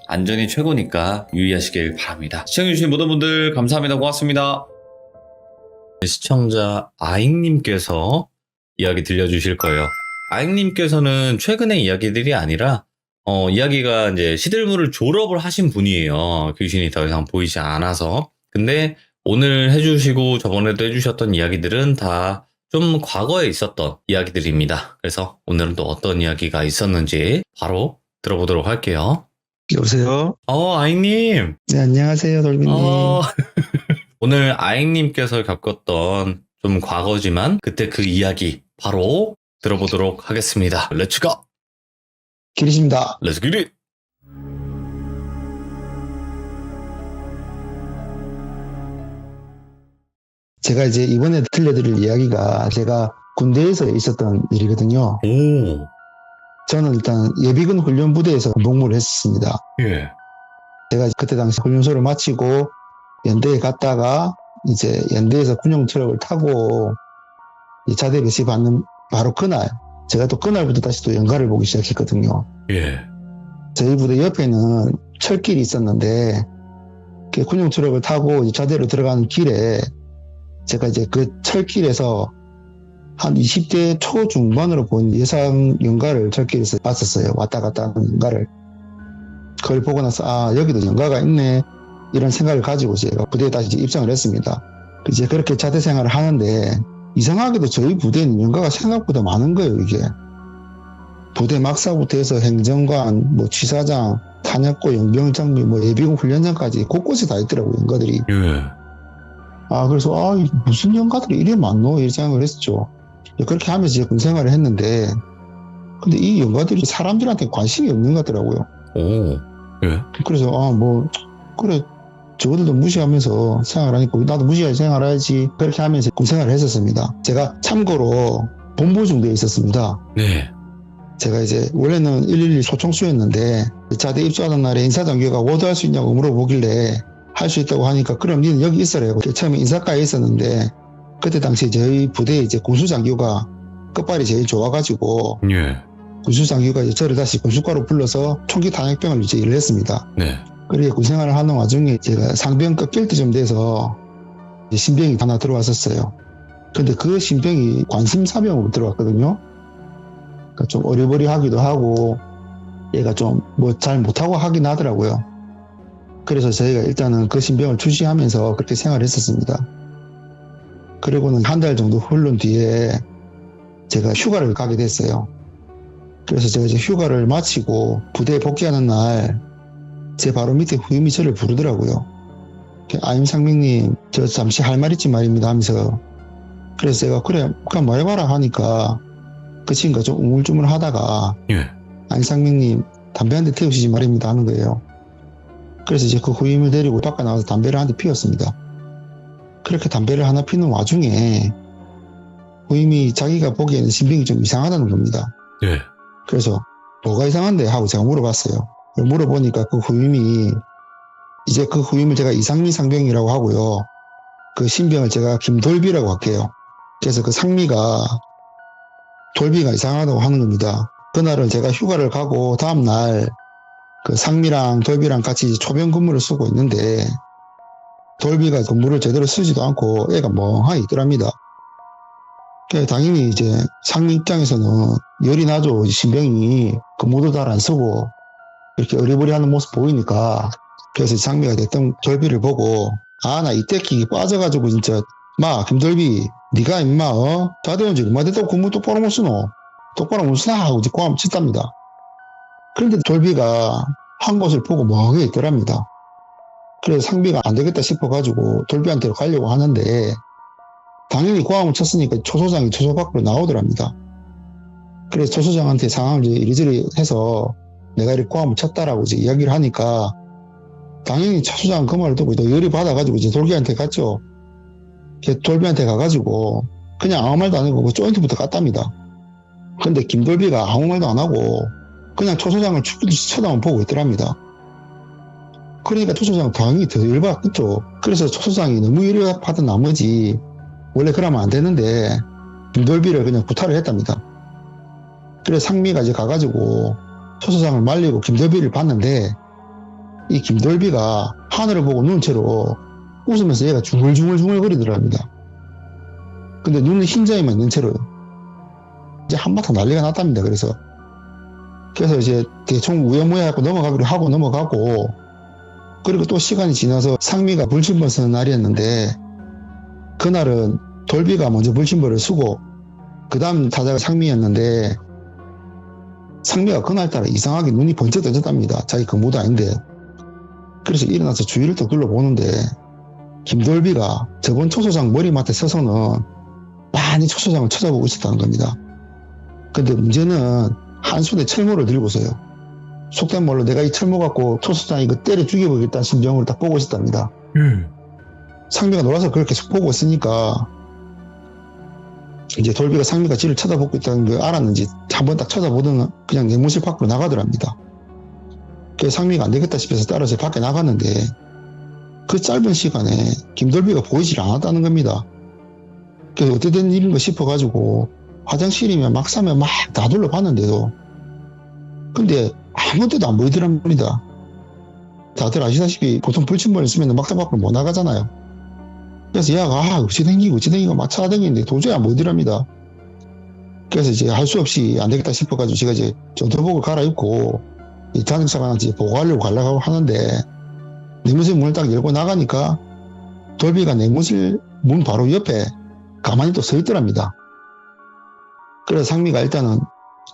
안전이 최고니까 유의하시길 바랍니다. 시청해주신 모든 분들 감사합니다. 고맙습니다. 시청자 아잉님께서 이야기 들려주실 거예요. 아잉님께서는 최근의 이야기들이 아니라 이야기가 이제 시들물을 졸업을 하신 분이에요. 귀신이 더 이상 보이지 않아서. 근데 오늘 해주시고 저번에도 해주셨던 이야기들은 다 좀 과거에 있었던 이야기들입니다. 그래서 오늘은 또 어떤 이야기가 있었는지 바로 들어보도록 할게요. 여보세요? 아잉님. 네, 안녕하세요, 돌비님. 오늘 아잉님께서 겪었던 좀 과거지만 그때 그 이야기 바로 들어보도록 하겠습니다. 렛츠고! 기리십니다. 렛츠 기릿! 제가 이제 이번에 들려드릴 이야기가 제가 군대에서 있었던 일이거든요. 오, 저는 일단 예비군 훈련부대에서 복무를 했습니다. 예. 제가 그때 당시 훈련소를 마치고 연대에 갔다가 이제 연대에서 군용 트럭을 타고 이 자대 배치 받는 바로 그날, 제가 또 그날부터 다시 또 연가를 보기 시작했거든요. 예. 저희 부대 옆에는 철길이 있었는데 그 군용 트럭을 타고 이제 자대로 들어가는 길에 제가 이제 그 철길에서 한 20대 초중반으로 본 예상 연가를 철길에서 봤었어요. 왔다 갔다 하는 연가를. 그걸 보고 나서 여기도 연가가 있네 이런 생각을 가지고 제가 부대에 다시 입성을 했습니다. 이제 그렇게 자대 생활을 하는데 이상하게도 저희 부대는 연가가 생각보다 많은 거예요. 이게 부대 막사부터 해서 행정관, 뭐 취사장, 탄약고, 용병장비, 뭐 예비군 훈련장까지 곳곳에 다 있더라고요. 연가들이. 예. 그래서 무슨 연가들이 이래 많노 이렇게 생각을 했었죠. 그렇게 하면서 이제 군 생활을 했는데 근데 이 연가들이 사람들한테 관심이 없는 것 같더라고요. 오, 예. 그래서 그래 저들도 무시하면서 생활하니까 나도 무시하게 생활해야지 그렇게 하면서 군 생활을 했었습니다. 제가 참고로 본보중대에 있었습니다. 네. 제가 이제 원래는 112 소총수였는데 자대 입소하던 날에 인사장교가 워드할 수 있냐고 물어보길래 할 수 있다고 하니까 그럼 니는 여기 있어라. 처음에 인사과에 있었는데 그때 당시 저희 부대에 이제 군수장교가 끝발이 제일 좋아가지고 예. 군수장교가 이제 저를 다시 군수과로 불러서 총기 탄약병을 이제 일을 했습니다. 네. 그리고 군생활을 하는 와중에 제가 상병 꺾일 때쯤 돼서 이제 신병이 하나 들어왔었어요. 근데 그 신병이 관심사병으로 들어왔거든요. 그러니까 좀 어리버리하기도 하고 얘가 좀 뭐 잘 못하고 하긴 하더라고요. 그래서 저희가 일단은 그 신병을 투시하면서 그렇게 생활을 했었습니다. 그리고는 한 달 정도 훈련 뒤에 제가 휴가를 가게 됐어요. 그래서 제가 이제 휴가를 마치고 부대에 복귀하는 날 제 바로 밑에 후임이 저를 부르더라고요. 아임상명님 저 잠시 할 말 있지 말입니다 하면서 그래서 제가 그래 그냥 말해봐라 하니까 그 친구가 좀 우물쭈물 하다가 예. 아임상명님 담배 한 대 태우시지 말입니다 하는 거예요. 그래서 이제 그 후임을 데리고 밖에 나와서 담배를 한 대 피웠습니다. 그렇게 담배를 하나 피는 와중에 후임이 자기가 보기에는 신병이 좀 이상하다는 겁니다. 예. 그래서 뭐가 이상한데 하고 제가 물어봤어요. 물어보니까 그 후임이 이제 그 후임을 제가 이상미 상병이라고 하고요. 그 신병을 제가 김돌비라고 할게요. 그래서 그 상미가 돌비가 이상하다고 하는 겁니다. 그날은 제가 휴가를 가고 다음날 그 상미랑 돌비랑 같이 초병 근무를 쓰고 있는데 돌비가 근무를 제대로 쓰지도 않고 애가 멍하니 있더랍니다. 당연히 이제 상미 입장에서는 열이 나죠. 신병이 근무도 잘 안 쓰고 이렇게 어리버리하는 모습 보이니까 그래서 상미가 됐던 돌비를 보고 나 이때끼 빠져가지고 진짜 김돌비 네가 임마 자대 온 지 얼마 됐다고 근무 똑바로 못 쓰노 똑바로 못 쓰나 하고 이제 고함 쳤답니다. 그런데 돌비가 한 곳을 보고 멍하게 있더랍니다. 그래서 상비가 안 되겠다 싶어가지고 돌비한테로 가려고 하는데 당연히 고함을 쳤으니까 초소장이 초소 밖으로 나오더랍니다. 그래서 초소장한테 상황을 이제 이리저리 해서 내가 이렇게 고함을 쳤다라고 이제 이야기를 하니까 당연히 초소장은 그 말을 듣고 또 열이 받아가지고 이제 돌비한테 갔죠. 돌비한테 가가지고 그냥 아무 말도 안 하고 그 조인트부터 깠답니다. 근데 김돌비가 아무 말도 안 하고 그냥 초소장을 죽이듯이 쳐다만 보고 있더랍니다. 그러니까 초소장 당연히 더 열받겠죠. 그래서 초소장이 너무 열받은 나머지 원래 그러면 안 되는데 김돌비를 그냥 구타를 했답니다. 그래서 상미가 이제 가가지고 초소장을 말리고 김돌비를 봤는데 이 김돌비가 하늘을 보고 눈 채로 웃으면서 얘가 중얼중얼 거리더랍니다. 근데 눈은 흰자에만 있는 채로요. 이제 한바탕 난리가 났답니다. 그래서 이제 대충 우여무여하고 넘어가기로 하고 넘어가고, 그리고 또 시간이 지나서 상미가 불침번 쓰는 날이었는데 그날은 돌비가 먼저 불침번을 쓰고 그 다음 타자가 상미였는데 상미가 그날따라 이상하게 눈이 번쩍 떠졌답니다. 자기 근무도 아닌데. 그래서 일어나서 주위를 또 둘러보는데 김돌비가 저번 초소장 머리맡에 서서는 많이 초소장을 쳐다보고 있었다는 겁니다. 근데 문제는 한 손에 철모를 들고서요. 속된 말로 내가 이 철모 갖고 초소장 이거 때려 죽여보겠다는 심정으로 딱 보고 있었답니다. 상미가 놀라서 그렇게 계속 보고 있으니까 이제 돌비가 상미가 지를 쳐다보고 있다는 걸 알았는지 한번 딱 쳐다보더니 그냥 내무실 밖으로 나가더랍니다. 그래서 상미가 안 되겠다 싶어서 따라서 밖에 나갔는데 그 짧은 시간에 김돌비가 보이질 않았다는 겁니다. 그래서 어떻게 된 일인가 싶어가지고 화장실이면 막사면 막 다 둘러봤는데도 근데 아무 데도 안 보이더랍니다. 다들 아시다시피 보통 불침번을 쓰면 막사 밖으로 못 나가잖아요. 그래서 얘가 어찌 댕기고 막 찾아다니는데 도저히 안 보이더랍니다. 그래서 이제 할 수 없이 안 되겠다 싶어가지고 제가 이제 전투복을 갈아입고 이 단역사관한테 보고하려고 가려고 하는데 내무실 문을 딱 열고 나가니까 돌비가 내무실 문 바로 옆에 가만히 또 서 있더랍니다. 그래서 상미가 일단은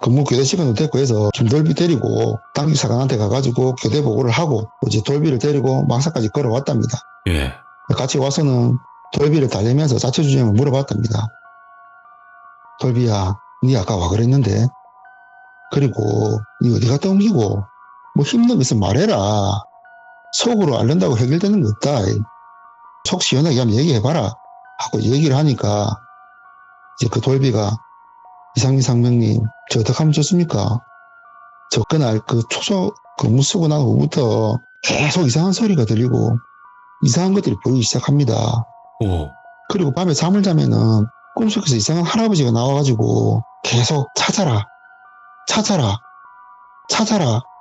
근무 교대 시간도 됐고 해서 김돌비 데리고 단기사관한테 가가지고 교대 보고를 하고 이제 돌비를 데리고 막사까지 걸어왔답니다. 예. 같이 와서는 돌비를 달래면서 자초지종을 물어봤답니다. 돌비야, 니 아까 와 그랬는데 그리고 니 어디 갔다 옮기고 뭐 힘든 거 있으면 말해라. 속으로 앓는다고 해결되는 거 없다. 속 시원하게 한번 얘기해봐라 하고 얘기를 하니까 이제 그 돌비가 이상민 상병님 저 어떡하면 좋습니까? 저 그날 그 초소 근무 쓰고 난 후부터 계속 이상한 소리가 들리고 이상한 것들이 보이기 시작합니다. 오. 그리고 밤에 잠을 자면은 꿈속에서 이상한 할아버지가 나와가지고 계속 찾아라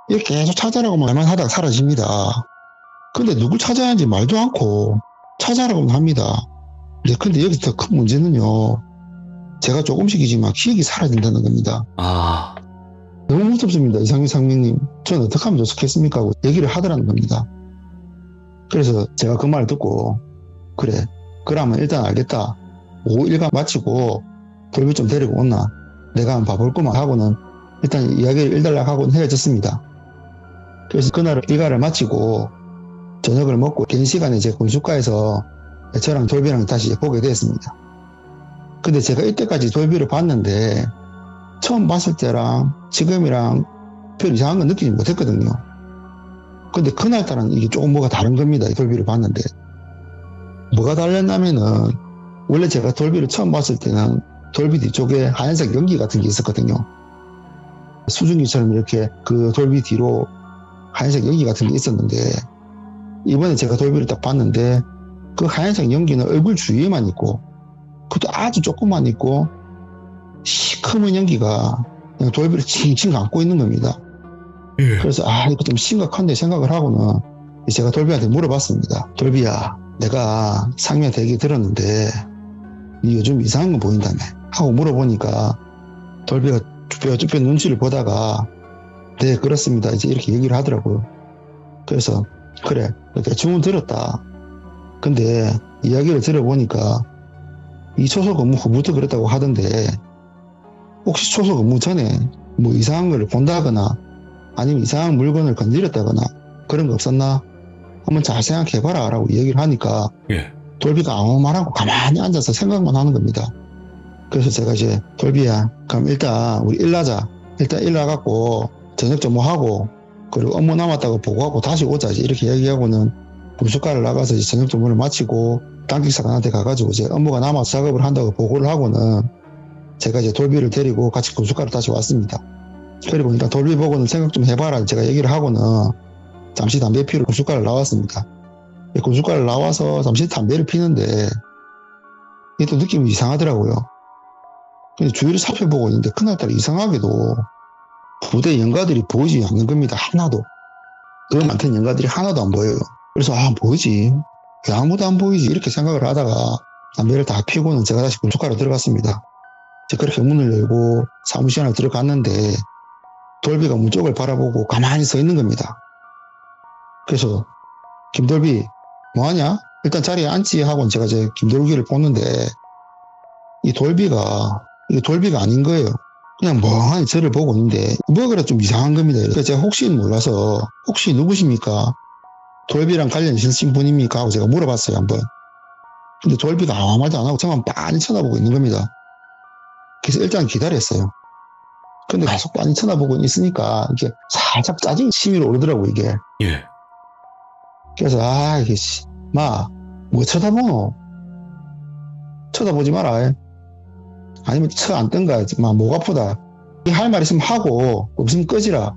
이렇게 계속 찾아라고 말만 하다가 사라집니다. 근데 누굴 찾아야 하는지 말도 않고 찾아라고는 합니다. 근데 여기서 더 큰 문제는요, 제가 조금씩이지만 기억이 사라진다는 겁니다. 아. 너무 무섭습니다. 이상민 상병님 저는 어떻게 하면 좋겠습니까 하고 얘기를 하더라는 겁니다. 그래서 제가 그 말을 듣고 그래 그러면 일단 알겠다. 오후 일과 마치고 돌비 좀 데리고 온나 내가 한번 봐볼 거만 하고는 일단 이야기를 일단락 하고는 헤어졌습니다. 그래서 그날 일과를 마치고 저녁을 먹고 긴 시간에 제 군수과에서 저랑 돌비랑 다시 보게 됐습니다. 근데 제가 이때까지 돌비를 봤는데 처음 봤을 때랑 지금이랑 별 이상한 건 느끼지 못했거든요. 근데 그날따라는 이게 조금 뭐가 다른 겁니다. 이 돌비를 봤는데 뭐가 달랐냐면은 원래 제가 돌비를 처음 봤을 때는 돌비 뒤쪽에 하얀색 연기 같은 게 있었거든요. 수증기처럼 이렇게 그 돌비 뒤로 하얀색 연기 같은 게 있었는데 이번에 제가 돌비를 딱 봤는데 그 하얀색 연기는 얼굴 주위에만 있고 그것도 아주 조금만 있고 시커먼 연기가 그냥 돌비를 칭칭 감고 있는 겁니다. 그래서 이거 좀 심각한데 생각을 하고는 제가 돌비한테 물어봤습니다. 돌비야, 내가 상미한테 얘기 들었는데 니 요즘 이상한 거 보인다며 하고 물어보니까 돌비가 쭈뼛쭈뼛 눈치를 보다가 네 그렇습니다 이제 이렇게 얘기를 하더라고요. 그래서 그래 대충은 들었다. 근데 이야기를 들어보니까 이 초소 근무 후부터 그랬다고 하던데 혹시 초소 근무 전에 뭐 이상한 걸 본다거나 아니면 이상한 물건을 건드렸다거나 그런 거 없었나? 한번 잘 생각해봐라 라고 얘기를 하니까 예. 돌비가 아무 말 하고 가만히 앉아서 생각만 하는 겁니다. 그래서 제가 이제 돌비야 그럼 일단 우리 일나자. 일단 일나갖고 저녁 좀 뭐 하고 그리고 업무 남았다고 보고하고 다시 오자 이렇게 얘기하고는 군수과를 나가서 이제 저녁 근무를 마치고 단기사관한테 가가지고 이제 업무가 남아서 작업을 한다고 보고를 하고는 제가 이제 돌비를 데리고 같이 군수과로 다시 왔습니다. 그리고 그러니까 돌비 보고는 생각 좀 해봐라 제가 얘기를 하고는 잠시 담배 피우러 군수과를 나왔습니다. 군수과를 나와서 잠시 담배를 피는데 이게 또 느낌이 이상하더라고요. 근데 주위를 살펴보고 있는데 그날따라 이상하게도 부대 연가들이 보이지 않는 겁니다. 하나도. 그 많던 연가들이 하나도 안 보여요. 그래서 뭐지? 왜 아무도 안 보이지? 이렇게 생각을 하다가 담배를 다 피우고는 제가 다시 군속하러 들어갔습니다. 제가 그렇게 문을 열고 사무실 안에 들어갔는데 돌비가 문 쪽을 바라보고 가만히 서 있는 겁니다. 그래서 김돌비 뭐하냐? 일단 자리에 앉지 하고 제가 제 김돌비를 보는데 이게 돌비가 아닌 거예요. 그냥 멍하니 저를 보고 있는데 뭐가 좀 이상한 겁니다. 그래서 제가 혹시는 몰라서 혹시 누구십니까? 돌비랑 관련 있으신 분입니까? 하고 제가 물어봤어요 한번. 근데 돌비가 아무 말도 안 하고 저만 빤히 쳐다보고 있는 겁니다. 그래서 일단 기다렸어요. 근데 계속 빤히 쳐다보고 있으니까 이게 살짝 짜증이 치밀어 오르더라고 이게. 예. 그래서 이게 뭐 쳐다보노? 쳐다보지 마라. 아니면 쳐 안 뜬가? 목 아프다. 할 말 있으면 하고 없으면 꺼지라.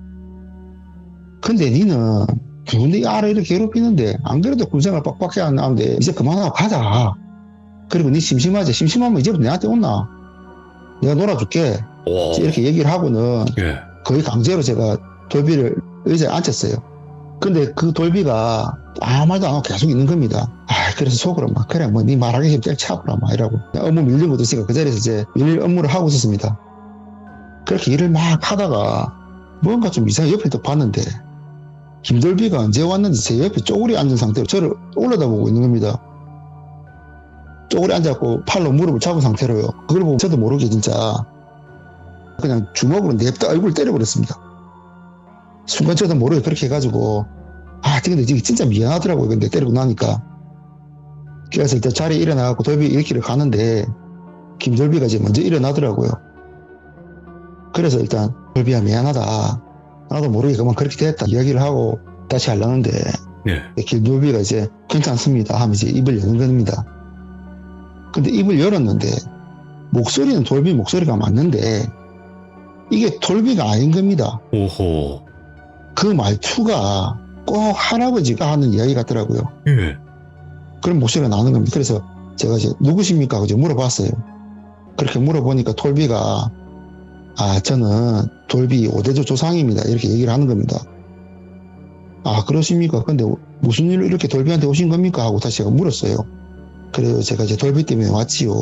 근데 니는 군대 알아 이렇게 괴롭히는데 안 그래도 군생활 빡빡해 안 나오는데 이제 그만하고 가자. 그리고 니 심심하지? 심심하면 이제부터 내한테 온나? 내가 놀아줄게. 오. 이렇게 얘기를 하고는 예. 거의 강제로 제가 돌비를 의자에 앉혔어요. 근데 그 돌비가 아무 말도 안 하고 계속 있는 겁니다. 그래서 속으로 그래 니 말하기 싫으면 때려치워라 이러고 업무 밀린 것도 있으니까 그 자리에서 이제 일 업무를 하고 있었습니다. 그렇게 일을 막 하다가 뭔가 좀 이상하게 옆에 또 봤는데 김돌비가 언제 왔는지 제 옆에 쪼그리 앉은 상태로 저를 올려다보고 있는 겁니다. 쪼그리 앉았고 팔로 무릎을 잡은 상태로요. 그걸 보고 저도 모르게 진짜 그냥 주먹으로 냅다 얼굴 때려버렸습니다. 순간 저도 모르게 그렇게 해가지고 근데 이게 진짜 미안하더라고요. 근데 때리고 나니까. 그래서 일단 자리에 일어나고 돌비 일길을 가는데 김돌비가 이제 먼저 일어나더라고요. 그래서 일단 돌비야 미안하다. 나도 모르게 그만 그렇게 됐다 이야기를 하고 다시 하려는데 예. 김돌비가 이제 괜찮습니다 하면 이제 입을 여는 겁니다. 근데 입을 열었는데 목소리는 돌비 목소리가 맞는데 이게 돌비가 아닌 겁니다. 오호. 그 말투가 꼭 할아버지가 하는 이야기 같더라고요. 예. 그런 목소리가 나는 겁니다. 그래서 제가 이제 누구십니까? 하고 이제 물어봤어요. 그렇게 물어보니까 돌비가 저는 돌비 5대조 조상입니다. 이렇게 얘기를 하는 겁니다. 그러십니까? 근데 무슨 일로 이렇게 돌비한테 오신 겁니까? 하고 다시 제가 물었어요. 그래서 제가 이제 돌비 때문에 왔지요.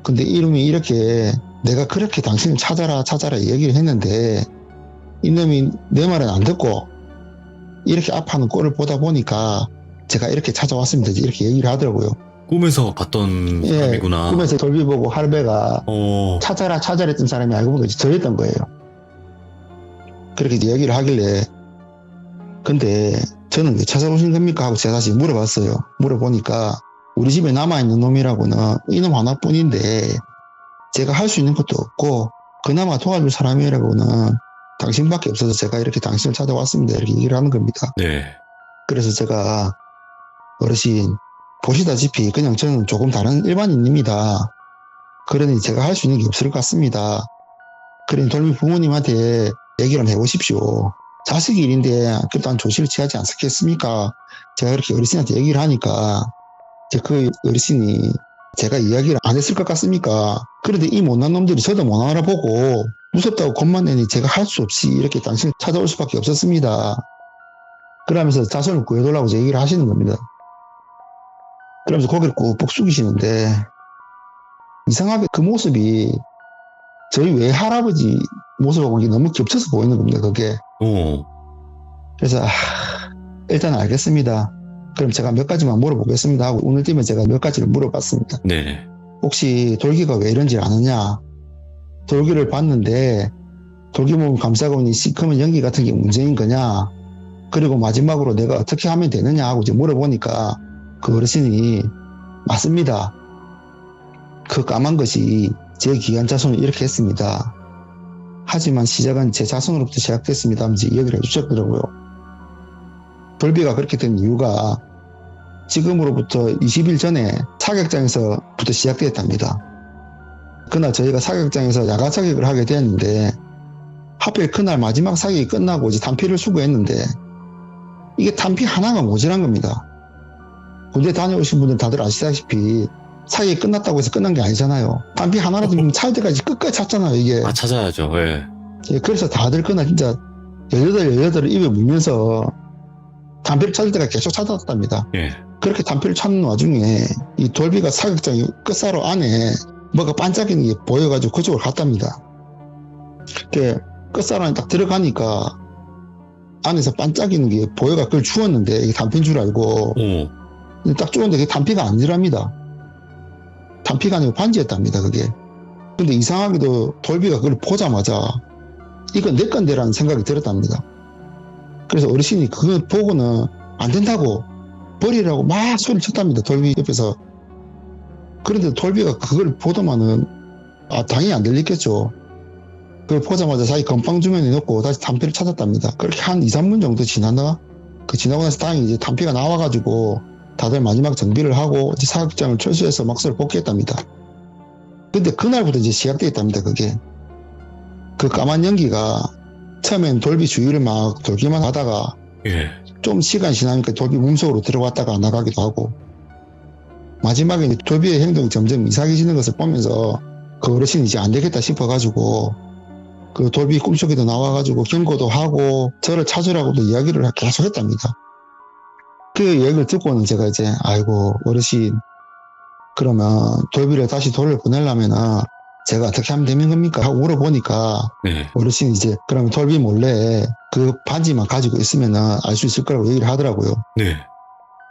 근데 이름이 이렇게 내가 그렇게 당신을 찾아라 얘기를 했는데 이놈이 내 말은 안 듣고 이렇게 아파하는 꼴을 보다 보니까 제가 이렇게 찾아왔습니다. 이렇게 얘기를 하더라고요. 꿈에서 봤던 사람이구나. 꿈에서 돌비 보고 할배가 어. 찾아라 했던 사람이 알고 보니까 저였던 거예요. 그렇게 얘기를 하길래 근데 저는 왜 찾아오신 겁니까? 하고 제가 다시 물어봤어요. 물어보니까 우리 집에 남아있는 놈이라고는 이놈 하나뿐인데 제가 할 수 있는 것도 없고 그나마 도와줄 사람이라고는 당신밖에 없어서 제가 이렇게 당신을 찾아왔습니다. 이렇게 얘기를 하는 겁니다. 네. 그래서 제가 어르신 보시다시피 그냥 저는 조금 다른 일반인입니다. 그러니 제가 할 수 있는 게 없을 것 같습니다. 그러니 돌비 부모님한테 얘기를 한번 해보십시오. 자식 일인데 그래도 한 조치를 취하지 않겠습니까? 제가 그렇게 어르신한테 얘기를 하니까 그 어르신이 제가 이야기를 안 했을 것 같습니까? 그런데 이 못난 놈들이 저도 못 알아보고 무섭다고 겁만 내니 제가 할 수 없이 이렇게 당신을 찾아올 수밖에 없었습니다. 그러면서 자손을 구해달라고 얘기를 하시는 겁니다. 그러면서 고개를 꾹꾹 숙이시는데 이상하게 그 모습이 저희 외할아버지 모습하고 너무 겹쳐서 보이는 겁니다. 그게. 오. 그래서 일단 알겠습니다. 그럼 제가 몇 가지만 물어보겠습니다 하고 오늘 때문에 제가 몇 가지를 물어봤습니다. 네. 혹시 돌기가 왜 이런지 아느냐? 돌기를 봤는데 돌기 몸을 감싸고 있는 시커먼 연기 같은 게 문제인 거냐? 그리고 마지막으로 내가 어떻게 하면 되느냐 하고 이제 물어보니까 그 어르신이 맞습니다. 그 까만 것이 제 귀한 자손을 이렇게 했습니다. 하지만 시작은 제 자손으로부터 시작됐습니다 하면서 얘기를 해주셨더라고요. 돌비가 그렇게 된 이유가 지금으로부터 20일 전에 사격장에서부터 시작되었답니다. 그날 저희가 사격장에서 야간 사격을 하게 되었는데 하필 그날 마지막 사격이 끝나고 이제 단피를 수거했는데 이게 단피 하나가 모자란 겁니다. 군대 다녀오신 분들 다들 아시다시피 사격이 끝났다고 해서 끝난 게 아니잖아요. 단피 하나라도 찰 때까지 끝까지 찾잖아요 이게. 찾아야죠. 예. 그래서 다들 그날 진짜 18을 입에 물면서 담배를 찾을 때가 계속 찾았답니다. 예. 그렇게 담배를 찾는 와중에 이 돌비가 사격장 끝사로 안에 뭐가 반짝이는 게 보여가지고 그쪽으로 갔답니다. 끝사로 안에 딱 들어가니까 안에서 반짝이는 게 보여가 그걸 주웠는데 이게 담배인 줄 알고 오. 딱 주웠는데 그게 담배가 아니랍니다. 담배가 아니고 반지였답니다. 그게. 근데 이상하게도 돌비가 그걸 보자마자 이건 내 건데라는 생각이 들었답니다. 그래서 어르신이 그거 보고는 안 된다고 버리라고 막 소리를 쳤답니다. 돌비 옆에서. 그런데 돌비가 그걸 보더만은 당연히 안 들리겠죠. 그걸 보자마자 자기 건빵 주머니에 넣고 다시 담배를 찾았답니다. 그렇게 한 2, 3분 정도 지나나? 지나고 나서 다행히 이제 담배가 나와가지고 다들 마지막 정비를 하고 이제 사격장을 철수해서 막소를 복귀했답니다. 근데 그날부터 이제 시작되었답니다. 그게. 그 까만 연기가 처음엔 돌비 주위를 막 돌기만 하다가 예. 좀 시간이 지나니까 돌비 몸속으로 들어갔다가 나가기도 하고 마지막에 이제 돌비의 행동이 점점 이상해지는 것을 보면서 그 어르신이 이제 안 되겠다 싶어가지고 그 돌비 꿈속에도 나와가지고 경고도 하고 저를 찾으라고도 이야기를 계속 했답니다. 그 이야기를 듣고는 제가 이제 아이고 어르신 그러면 돌비를 다시 돌려보내려면은 제가 어떻게 하면 되는 겁니까? 하고 물어보니까 네. 어르신이 이제 그러면 돌비 몰래 그 반지만 가지고 있으면은 알 수 있을 거라고 얘기를 하더라고요. 네.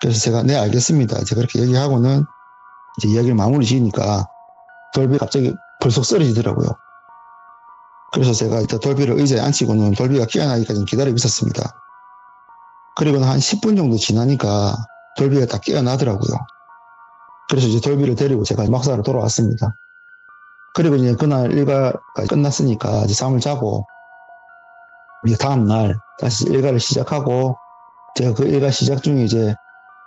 그래서 제가 네 알겠습니다. 제가 그렇게 얘기하고는 이제 이야기를 마무리 지으니까 돌비 갑자기 벌써 쓰러지더라고요. 그래서 제가 일단 돌비를 의자에 앉히고는 돌비가 깨어나기까지 기다리고 있었습니다. 그리고는 한 10분 정도 지나니까 돌비가 딱 깨어나더라고요. 그래서 이제 돌비를 데리고 제가 막사로 돌아왔습니다. 그리고 이제 그날 일과가 끝났으니까 이제 잠을 자고 이제 다음날 다시 일과를 시작하고 제가 그 일과 시작 중에 이제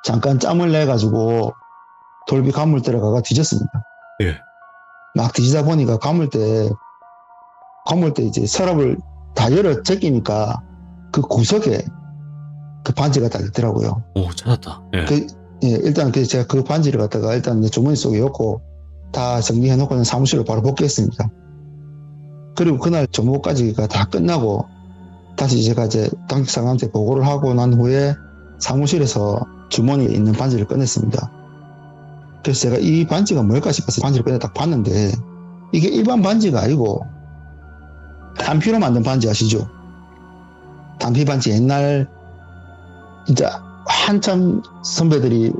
잠깐 짬을 내가지고 돌비 가물대로 가가 뒤졌습니다. 예. 막 뒤지다 보니까 가물대 이제 서랍을 다 열어 제끼니까 그 구석에 그 반지가 딱 있더라고요. 오, 찾았다. 예. 일단 제가 그 반지를 갖다가 일단 내 주머니 속에 넣고 다 정리해놓고는 사무실로 바로 복귀했습니다. 그리고 그날 정보까지가 다 끝나고 다시 제가 이제 당직상한테 보고를 하고 난 후에 사무실에서 주머니에 있는 반지를 꺼냈습니다. 그래서 제가 이 반지가 뭘까 싶어서 반지를 꺼내 딱 봤는데 이게 일반 반지가 아니고 단피로 만든 반지 아시죠? 단피 반지 옛날 진짜 한참 선배들이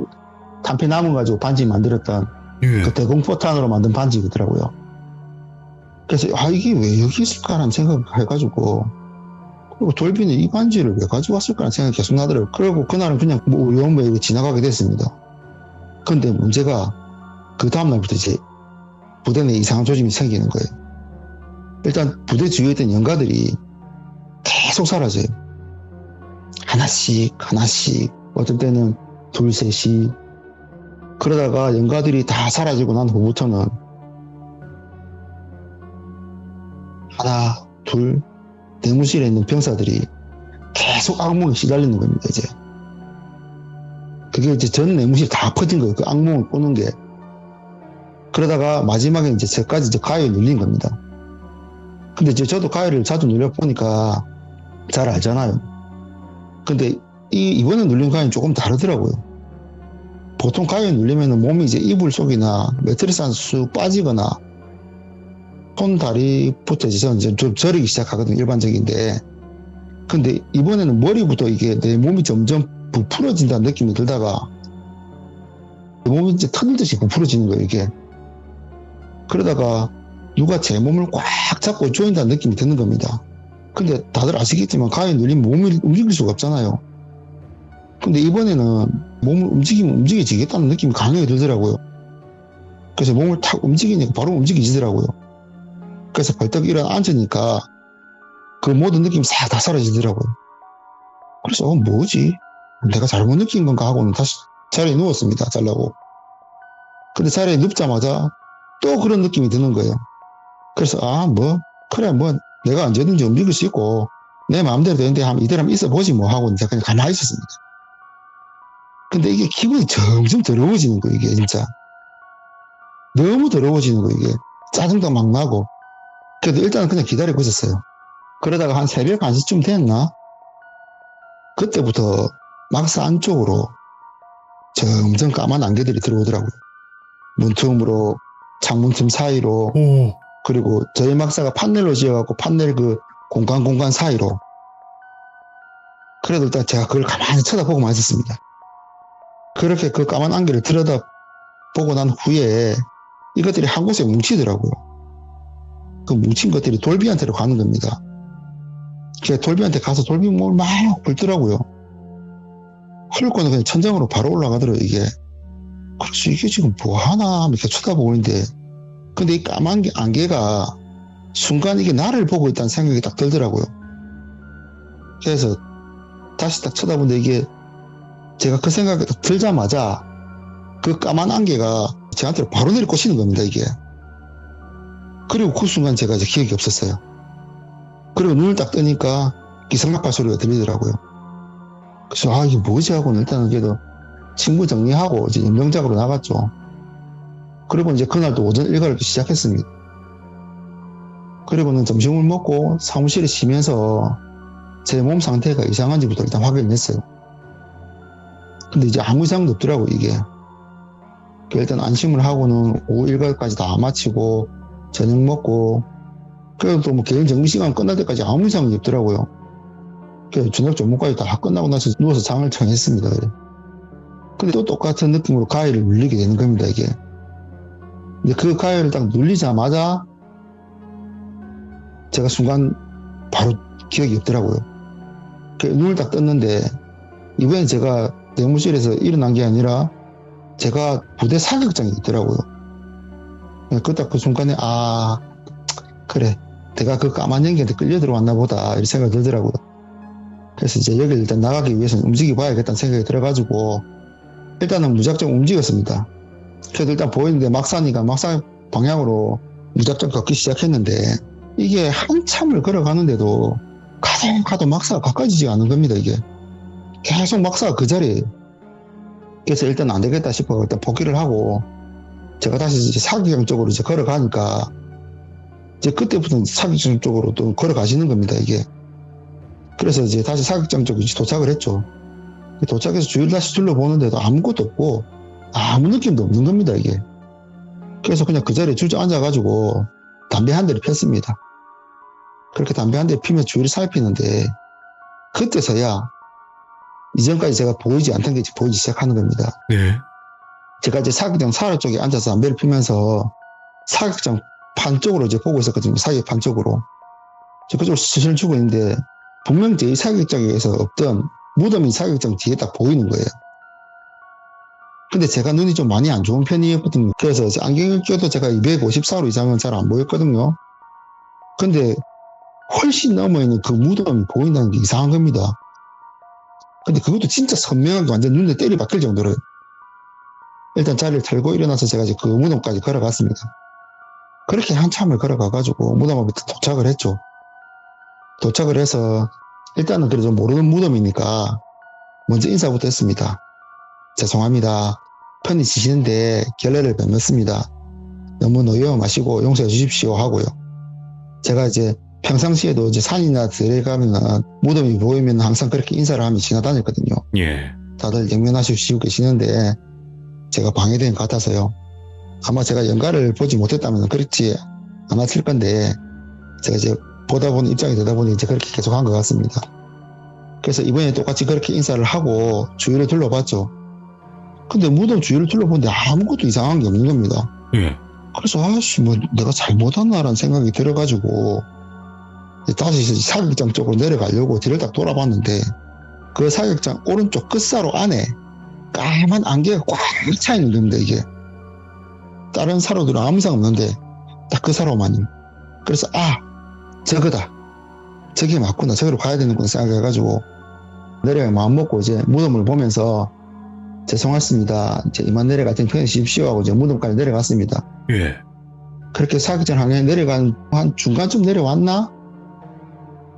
단피 나무 가지고 반지 만들었던 예. 그 대공포탄으로 만든 반지더라고요. 그래서 이게 왜 여기 있을까라는 생각을 해가지고 그리고 돌비는 이 반지를 왜 가져왔을까라는 생각이 계속 나더라고요. 그리고 그날은 그냥 뭐 우연히 지나가게 됐습니다. 근데 문제가 그 다음날부터 이제 부대 내에 이상한 조짐이 생기는 거예요. 일단 부대 주위에 있던 연가들이 계속 사라져요. 하나씩 어떤 때는 둘, 셋이 그러다가 연가들이 다 사라지고 난 후부터는 하나, 둘 내무실에 있는 병사들이 계속 악몽에 시달리는 겁니다. 이제 그게 이제 전 내무실 다 퍼진 거예요. 그 악몽을 꾸는 게. 그러다가 마지막에 이제 저까지 이제 가위에 눌린 겁니다. 근데 이제 저도 가위를 자주 눌려보니까 잘 알잖아요. 근데 이번에 눌린 가위는 조금 다르더라고요. 보통 가위에 눌리면 몸이 이제 이불 속이나 매트리스 안에 쑥 빠지거나 손, 다리부터 이제 좀 저리기 시작하거든요. 일반적인데. 근데 이번에는 머리부터 이게 내 몸이 점점 부풀어진다는 느낌이 들다가 내 몸이 이제 터들듯이 부풀어지는 거예요, 이게. 그러다가 누가 제 몸을 꽉 잡고 조인다는 느낌이 드는 겁니다. 근데 다들 아시겠지만 가위에 눌리면 몸을 움직일 수가 없잖아요. 근데 이번에는 몸을 움직이면 움직여지겠다는 느낌이 강하게 들더라고요. 그래서 몸을 탁 움직이니까 바로 움직이지더라고요. 그래서 벌떡 일어나 앉으니까 그 모든 느낌이 싹 다 사라지더라고요. 그래서 뭐지? 내가 잘못 느낀 건가 하고는 다시 자리에 누웠습니다. 자려고. 근데 자리에 눕자마자 또 그런 느낌이 드는 거예요. 그래서 그래 내가 언제든지 움직일 수 있고 내 마음대로 되는데 이대로 한번 있어보지 뭐 하고 제가 그냥 가만히 있었습니다. 근데 이게 기분이 점점 더러워지는 거예요. 이게 진짜 너무 더러워지는 거예요. 이게 짜증도 막 나고. 그래도 일단은 그냥 기다리고 있었어요. 그러다가 한 새벽 1시쯤 됐나? 그때부터 막사 안쪽으로 점점 까만 안개들이 들어오더라고요. 문틈으로, 창문틈 사이로, 오. 그리고 저희 막사가 판넬로 지어갖고 판넬 그 공간 사이로. 그래도 일단 제가 그걸 가만히 쳐다보고만 있었습니다. 그렇게 그 까만 안개를 들여다보고 난 후에 이것들이 한 곳에 뭉치더라고요. 그 뭉친 것들이 돌비한테로 가는 겁니다. 제가 돌비한테 가서 돌비 몸을 막 훑더라고요. 훑고는 그냥 천장으로 바로 올라가더라고요, 이게. 그래서 이게 지금 뭐 하나 이렇게 쳐다보고 있는데, 근데 이 까만 안개가 순간 이게 나를 보고 있다는 생각이 딱 들더라고요. 그래서 다시 딱 쳐다보는데 이게 제가 그 생각이 딱 들자마자 그 까만 안개가 저한테 바로 내리꽂히는 겁니다, 이게. 그리고 그 순간 제가 이제 기억이 없었어요. 그리고 눈을 딱 뜨니까 기상낙하 소리가 들리더라고요. 그래서 이게 뭐지 하고는 일단은 그래도 친구 정리하고 이제 연명작으로 나갔죠. 그리고 이제 그날도 오전 일과를 시작했습니다. 그리고는 점심을 먹고 사무실에 쉬면서 제 몸 상태가 이상한지부터 일단 확인했어요. 근데 이제 아무 이상도 없더라고요, 이게. 일단 안심을 하고는 오후 일과까지 다 마치고 저녁 먹고, 그래도 뭐 개인 정비 시간 끝날 때까지 아무 이상이 없더라고요. 그래서 저녁 전문까지 다 끝나고 나서 누워서 장을 청했습니다. 근데 또 똑같은 느낌으로 가위를 눌리게 되는 겁니다, 이게. 근데 그 가위를 딱 눌리자마자 제가 순간 바로 기억이 없더라고요. 눈을 딱 떴는데 이번엔 제가 내무실에서 일어난 게 아니라 제가 부대 사격장에 있더라고요. 그 순간에 그래, 내가 그 까만 연기한테 끌려 들어왔나 보다 이런 생각이 들더라고요. 그래서 이제 여기를 일단 나가기 위해서는 움직여 봐야겠다는 생각이 들어가지고 일단은 무작정 움직였습니다. 그래도 일단 보이는데 막사니까 막사 방향으로 무작정 걷기 시작했는데 이게 한참을 걸어가는데도 가도 막사가 가까워지지 않는 겁니다, 이게. 계속 막사가 그 자리에요. 그래서 일단 안 되겠다 싶어 일단 포기를 하고 제가 다시 이제 사격장 쪽으로 이제 걸어가니까 이제 그때부터 사격장 쪽으로 또 걸어가시는 겁니다, 이게. 그래서 이제 다시 사격장 쪽에 도착을 했죠. 도착해서 주위를 다시 둘러보는데도 아무것도 없고 아무 느낌도 없는 겁니다, 이게. 그래서 그냥 그 자리에 주저앉아가지고 담배 한 대를 폈습니다. 그렇게 담배 한 대 피면서 주위를 살피는데 그때서야 이전까지 제가 보이지 않던 게 보이기 시작하는 겁니다. 네. 제가 이제 사격장 사로 쪽에 앉아서 담배를 피면서 사격장 판 쪽으로 이제 보고 있었거든요. 사격 판 쪽으로. 그쪽으로 수시를 주고 있는데 분명 제 사격장에서 없던 무덤이 사격장 뒤에 딱 보이는 거예요. 근데 제가 눈이 좀 많이 안 좋은 편이었거든요. 그래서 안경을 껴도 제가 254로 이상은 잘 안 보였거든요. 근데 훨씬 넘어있는 그 무덤이 보인다는 게 이상한 겁니다. 근데 그것도 진짜 선명하게 완전 눈에 때리 박힐 정도로. 일단 자리를 털고 일어나서 제가 이제 그 무덤까지 걸어갔습니다. 그렇게 한참을 걸어가가지고 무덤 앞에 도착을 했죠. 도착을 해서 일단은 그래도 모르는 무덤이니까 먼저 인사부터 했습니다. 죄송합니다. 편히 지시는데 결례를 범했습니다. 너무 노여워 마시고 용서해 주십시오 하고요. 제가 이제 평상시에도 이제 산이나 들에 가면 무덤이 보이면 항상 그렇게 인사를 하며 지나다녔거든요. 예. 다들 영면하시고 계시는데 제가 방해된 것 같아서요. 아마 제가 연가를 보지 못했다면 그렇지 않았을 건데 제가 이제 보다 보는 입장이 되다 보니 이제 그렇게 계속 한 것 같습니다. 그래서 이번에 똑같이 그렇게 인사를 하고 주위를 둘러봤죠. 근데 무덤 주위를 둘러보는데 아무것도 이상한 게 없는 겁니다. 예. 그래서 뭐 내가 잘못했나라는 생각이 들어가지고 다시 사격장 쪽으로 내려가려고 뒤를 딱 돌아봤는데 그 사격장 오른쪽 끝사로 안에 까만 안개가 꽉 차 있는 겁니다, 이게. 다른 사로들은 아무 이상 없는데 딱 그 사로만요. 그래서 저거다. 저게 맞구나. 저기로 가야 되는구나 생각해가지고 내려가 마음 먹고 이제 무덤을 보면서 죄송했습니다. 이제 이만 내려갈 테니 편히 쉬십시오 하고 이제 무덤까지 내려갔습니다. 예. 그렇게 사격장 항해 내려간 한 중간쯤 내려왔나?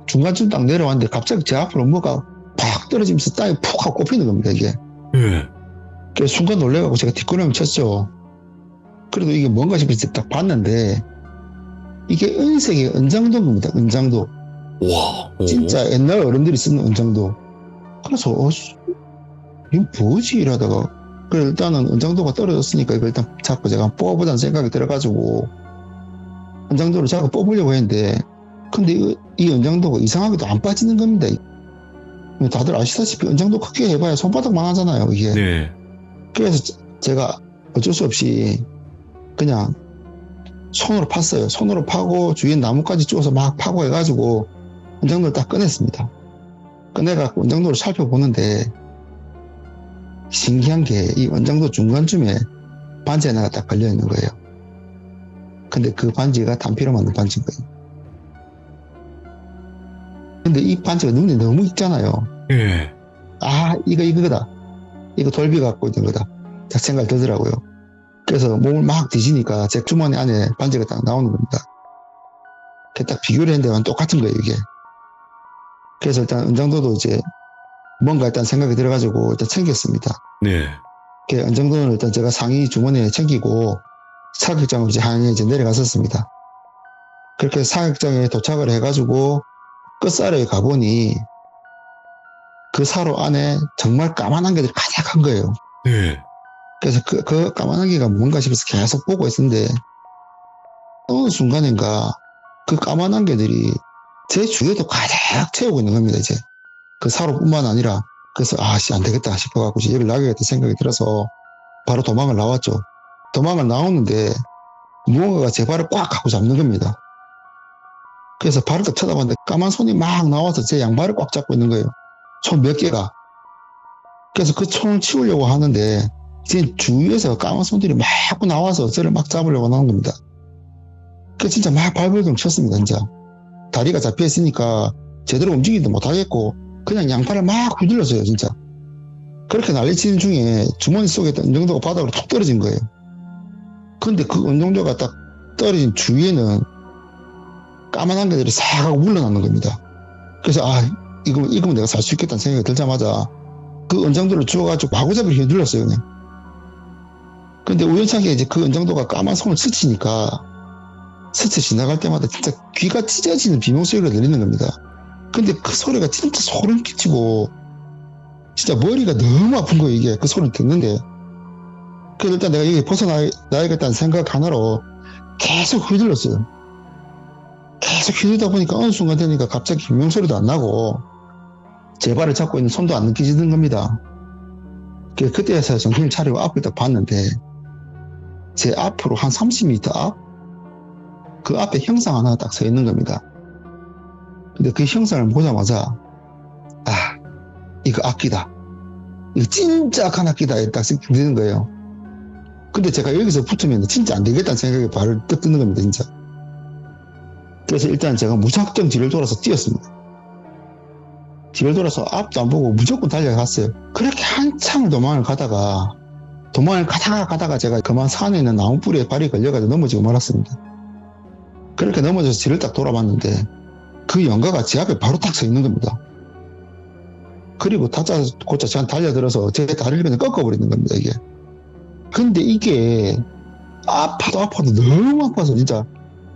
중간쯤 딱 내려왔는데 갑자기 제 앞으로 뭐가 팍 떨어지면서 땅에 푹 하고 꼽히는 겁니다, 이게. 예. 그래서 순간 놀래가지고 제가 뒷걸음을 쳤죠. 그래도 이게 뭔가 싶어서 딱 봤는데 이게 은색의 은장도인 겁니다, 은장도. 와. 오. 진짜 옛날 어른들이 쓰는 은장도. 그래서 이거 뭐지 이러다가 그래 일단은 은장도가 떨어졌으니까 이거 일단 자꾸 제가 뽑아보자는 생각이 들어가지고 은장도를 자꾸 뽑으려고 했는데 근데 이 은장도가 이상하게도 안 빠지는 겁니다. 다들 아시다시피 은장도 크게 해봐야 손바닥만 하잖아요 이게. 네. 그래서 제가 어쩔 수 없이 그냥 손으로 팠어요. 손으로 파고 주위에 나무까지 쪼서 막 파고 해가지고 은장도를 딱 꺼냈습니다. 꺼내갖고 은장도를 살펴보는데 신기한 게 이 은장도 중간쯤에 반지 하나가 딱 걸려있는 거예요. 근데 그 반지가 단피로 만든 반지인 거예요. 근데 이 반지가 눈에 너무 익잖아요. 예. 아 이거다. 이거 돌비 갖고 있는 거다. 딱 생각이 들더라고요. 그래서 몸을 막 뒤지니까 제 주머니 안에 반지가 딱 나오는 겁니다. 그게 딱 비교를 했는데 똑같은 거예요 이게. 그래서 일단 은장도도 이제 뭔가 일단 생각이 들어가지고 일단 챙겼습니다. 네. 그 은장도는 일단 제가 상의 주머니에 챙기고 사격장으로 이제 항해 이제 내려갔었습니다. 그렇게 사격장에 도착을 해가지고 끝사로에 가보니 그 사로 안에 정말 까만한 개들이 가득한 거예요. 네. 그래서 그 까만한 개가 뭔가 싶어서 계속 보고 있었는데 어느 순간인가 그 까만한 개들이 제 주위에도 가득 채우고 있는 겁니다 이제. 그 사로뿐만 아니라 그래서 아씨 안 되겠다 싶어갖고 여기를 나가겠다 생각이 들어서 바로 도망을 나왔죠. 도망을 나오는데 무언가가 제 발을 꽉 하고 잡는 겁니다. 그래서 발을 딱 쳐다봤는데 까만 손이 막 나와서 제 양발을 꽉 잡고 있는 거예요. 손 몇 개가. 그래서 그 손을 치우려고 하는데 이제 주위에서 까만 손들이 막 나와서 저를 막 잡으려고 나온 겁니다. 그 진짜 막 발버둥 쳤습니다 진짜. 다리가 잡혀있으니까 제대로 움직이지도 못하겠고 그냥 양팔을 막 휘둘렀어요 진짜. 그렇게 난리치는 중에 주머니 속에 있던 은정도가 바닥으로 툭 떨어진 거예요. 근데 그 은정도가 딱 떨어진 주위에는 까만한 개들이 싹 하고 물러나는 겁니다. 그래서 이거면 내가 살 수 있겠다는 생각이 들자마자 그 은정도를 주워가지고 마구잡이로 휘둘렀어요 그냥. 근데 우연찮게 이제 그 은정도가 까만 손을 스치니까 스쳐 지나갈 때마다 진짜 귀가 찢어지는 비명소리가 들리는 겁니다. 근데 그 소리가 진짜 소름 끼치고 진짜 머리가 너무 아픈 거예요 이게 그 소리를 듣는데. 그래서 일단 내가 여기 벗어나야겠다는 생각 하나로 계속 휘둘렀어요. 계속 휘둘다 보니까 어느 순간 되니까 갑자기 비명소리도 안 나고 제 발을 잡고 있는 손도 안 느껴지는 겁니다. 그때서야 정신을 차리고 앞을 딱 봤는데 제 앞으로 한 30m 앞? 그 앞에 형상 하나가 딱 서 있는 겁니다. 근데 그 형상을 보자마자 이거 악기다. 이거 진짜 악한 악기다. 딱 생각이 드는 거예요. 근데 제가 여기서 붙으면 진짜 안 되겠다는 생각이 발을 떡 뜨는 겁니다 진짜. 그래서 일단 제가 무작정 뒤를 돌아서 뛰었습니다. 뒤를 돌아서 앞도 안 보고 무조건 달려갔어요. 그렇게 한참을 도망을 가다가 제가 그만 산에 있는 나무 뿌리에 발이 걸려가지고 넘어지고 말았습니다. 그렇게 넘어져서 뒤를 딱 돌아봤는데 그 영가가 제 앞에 바로 딱 서 있는 겁니다. 그리고 다짜고짜 저한테 달려들어서 제 다리를 그냥 꺾어버리는 겁니다 이게. 근데 이게 아파도 너무 아파서 진짜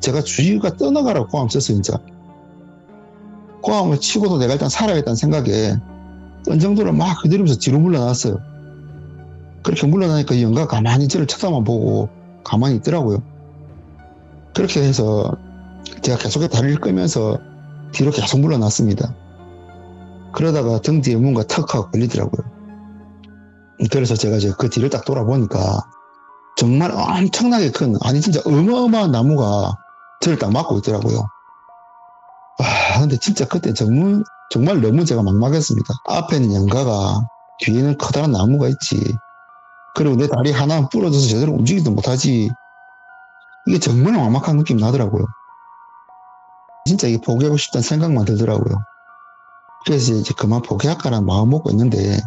제가 주위가 떠나가라고 고함 쳤어요 진짜. 고함을 치고도 내가 일단 살아야겠다는 생각에 은정도를 막 휘두르면서 뒤로 물러났어요. 그렇게 물러나니까 이 영가가 가만히 저를 쳐다만 보고 가만히 있더라고요. 그렇게 해서 제가 계속 다리를 끄면서 뒤로 계속 물러났습니다. 그러다가 등 뒤에 뭔가 턱 하고 걸리더라고요. 그래서 제가 이제 그 뒤를 딱 돌아보니까 정말 엄청나게 큰, 아니 진짜 어마어마한 나무가 저를 딱 막고 있더라고요. 근데 진짜 그때 정말 너무 제가 막막했습니다. 앞에는 영가가 뒤에는 커다란 나무가 있지. 그리고 내 다리 하나 부러져서 제대로 움직이지도 못하지. 이게 정말 막막한 느낌이 나더라고요. 진짜 이게 포기하고 싶다는 생각만 들더라고요. 그래서 이제 그만 포기할까라는 마음 먹고 있는데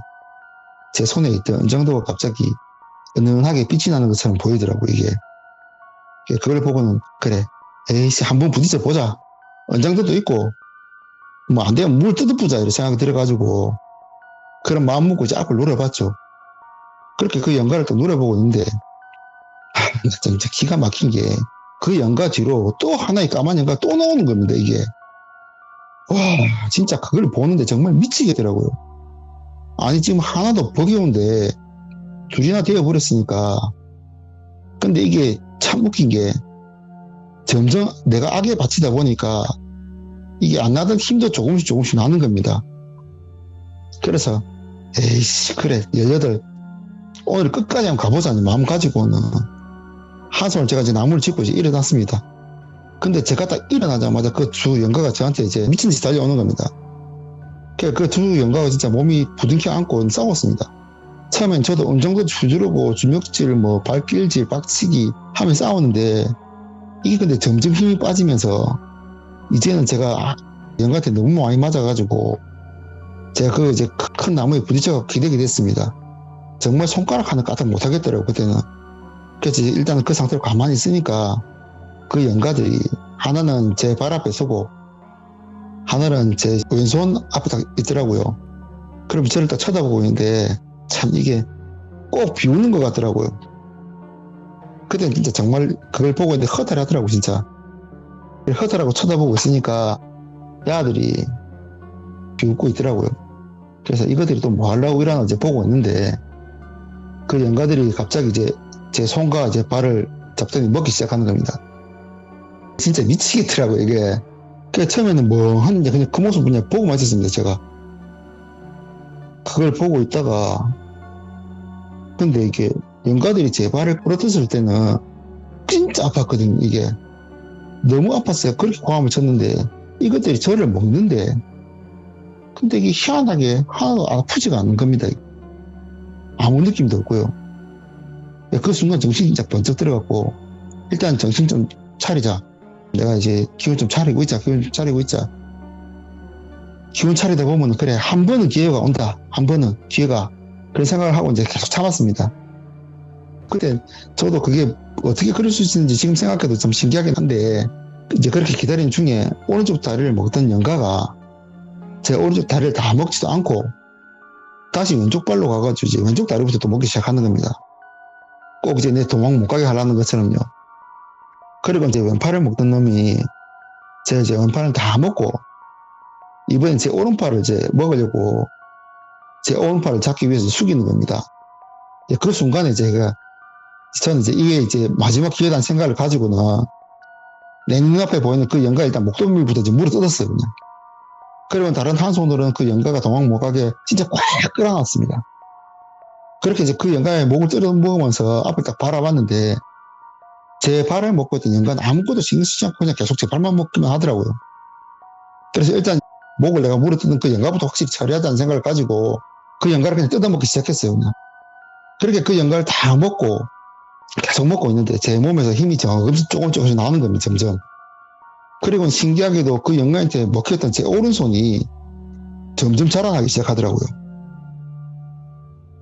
제 손에 있던 은정도가 갑자기 은은하게 빛이 나는 것처럼 보이더라고요 이게. 그걸 보고는 그래 에이씨 한번 부딪혀 보자. 은정도도 있고 뭐 안 되면 물 뜯어보자 이런 생각이 들어가지고 그런 마음 먹고 이제 앞을 노려봤죠. 그렇게 그 연가를 또 노려보고 있는데 진짜 기가 막힌 게 그 연가 뒤로 또 하나의 까만 연가가 또 나오는 겁니다 이게. 와, 진짜 그걸 보는데 정말 미치겠더라고요. 아니, 지금 하나도 버거운데 둘이나 되어버렸으니까. 근데 이게 참 웃긴 게 점점 내가 악에 바치다 보니까 이게 안 나던 힘도 조금씩 나는 겁니다. 그래서 에이씨 그래 18 오늘 끝까지 한번 가보자는 마음 가지고는 한숨을 제가 이제 나무를 짓고 이제 일어났습니다. 근데 제가 딱 일어나자마자 그 두 영가가 저한테 이제 미친 듯이 달려오는 겁니다. 그 두 영가가 진짜 몸이 부둥켜 안고 싸웠습니다. 처음엔 저도 어느 정도 주저르고 주먹질 뭐 발길질 빡치기 하면 싸우는데 이게 근데 점점 힘이 빠지면서 이제는 제가 영가한테 너무 많이 맞아가지고 제가 그 이제 큰 나무에 부딪혀 기대게 됐습니다. 정말 손가락 하나 까딱 못하겠더라고요, 그때는. 그래서 일단은 그 상태로 가만히 있으니까 그 영가들이 하나는 제 발 앞에 서고 하나는 제 왼손 앞에 딱 있더라고요. 그럼 저를 딱 쳐다보고 있는데 참 이게 꼭 비웃는 것 같더라고요. 그때는 진짜 정말 그걸 보고 있는데 허탈하더라고, 진짜. 허탈하고 쳐다보고 있으니까 야들이 비웃고 있더라고요. 그래서 이것들이 또 뭐 하려고 이러나 이제 보고 있는데 그 영가들이 갑자기 이제 제 손과 제 발을 잡더니 먹기 시작하는 겁니다. 진짜 미치겠더라고요, 이게. 그 처음에는 뭐 하는데 그냥 그 모습 그냥 보고만 있었습니다, 제가. 그걸 보고 있다가 근데 이게 영가들이 제 발을 부러뜨렸을 때는 진짜 아팠거든요, 이게. 너무 아팠어요. 그렇게 고함을 쳤는데 이것들이 저를 먹는데 근데 이게 희한하게 하나도 아프지가 않은 겁니다. 아무 느낌도 없고요. 그 순간 정신이 진짜 번쩍 들어갔고 일단 정신 좀 차리자. 내가 이제 기운 좀 차리고 있자. 기운 차리다 보면 그래 한 번은 기회가 온다. 한 번은 기회가. 그런 생각을 하고 이제 계속 참았습니다. 그때 저도 그게 어떻게 그럴 수 있는지 지금 생각해도 좀 신기하긴 한데 이제 그렇게 기다리는 중에 오른쪽 다리를 먹던 영가가 제 오른쪽 다리를 다 먹지도 않고 다시 왼쪽 발로 가가지고 이제 왼쪽 다리부터 또 먹기 시작하는 겁니다. 꼭 이제 내 도망 못 가게 하라는 것처럼요. 그리고 이제 왼팔을 먹던 놈이 제가 이제 왼팔을 다 먹고 이번엔 제 오른팔을 이제 먹으려고 제 오른팔을 잡기 위해서 숙이는 겁니다. 그 순간에 저는 이제 이게 이제 마지막 기회라는 생각을 가지고는 내 눈앞에 보이는 그 영가 일단 목덜미부터 이제 물어 뜯었어요, 그냥. 그리고 다른 한 손으로는 그 영가가 도망 못 가게 진짜 꽉 끌어놨습니다. 그렇게 이제 그 영가의 목을 뜯어 먹으면서 앞을 딱 바라봤는데 제 발을 먹고 있던 영가는 아무것도 신경 쓰지 않고 그냥 계속 제 발만 먹기만 하더라고요. 그래서 일단 목을 내가 물어 뜯은 그 영가부터 확실히 처리하자는 생각을 가지고 그 영가를 그냥 뜯어먹기 시작했어요, 그냥. 그렇게 그 영가를 다 먹고 계속 먹고 있는데 제 몸에서 힘이 조금씩 나오는 겁니다, 점점. 그리고 신기하게도 그 영가한테 먹혔던 제 오른손이 점점 자라나기 시작하더라고요.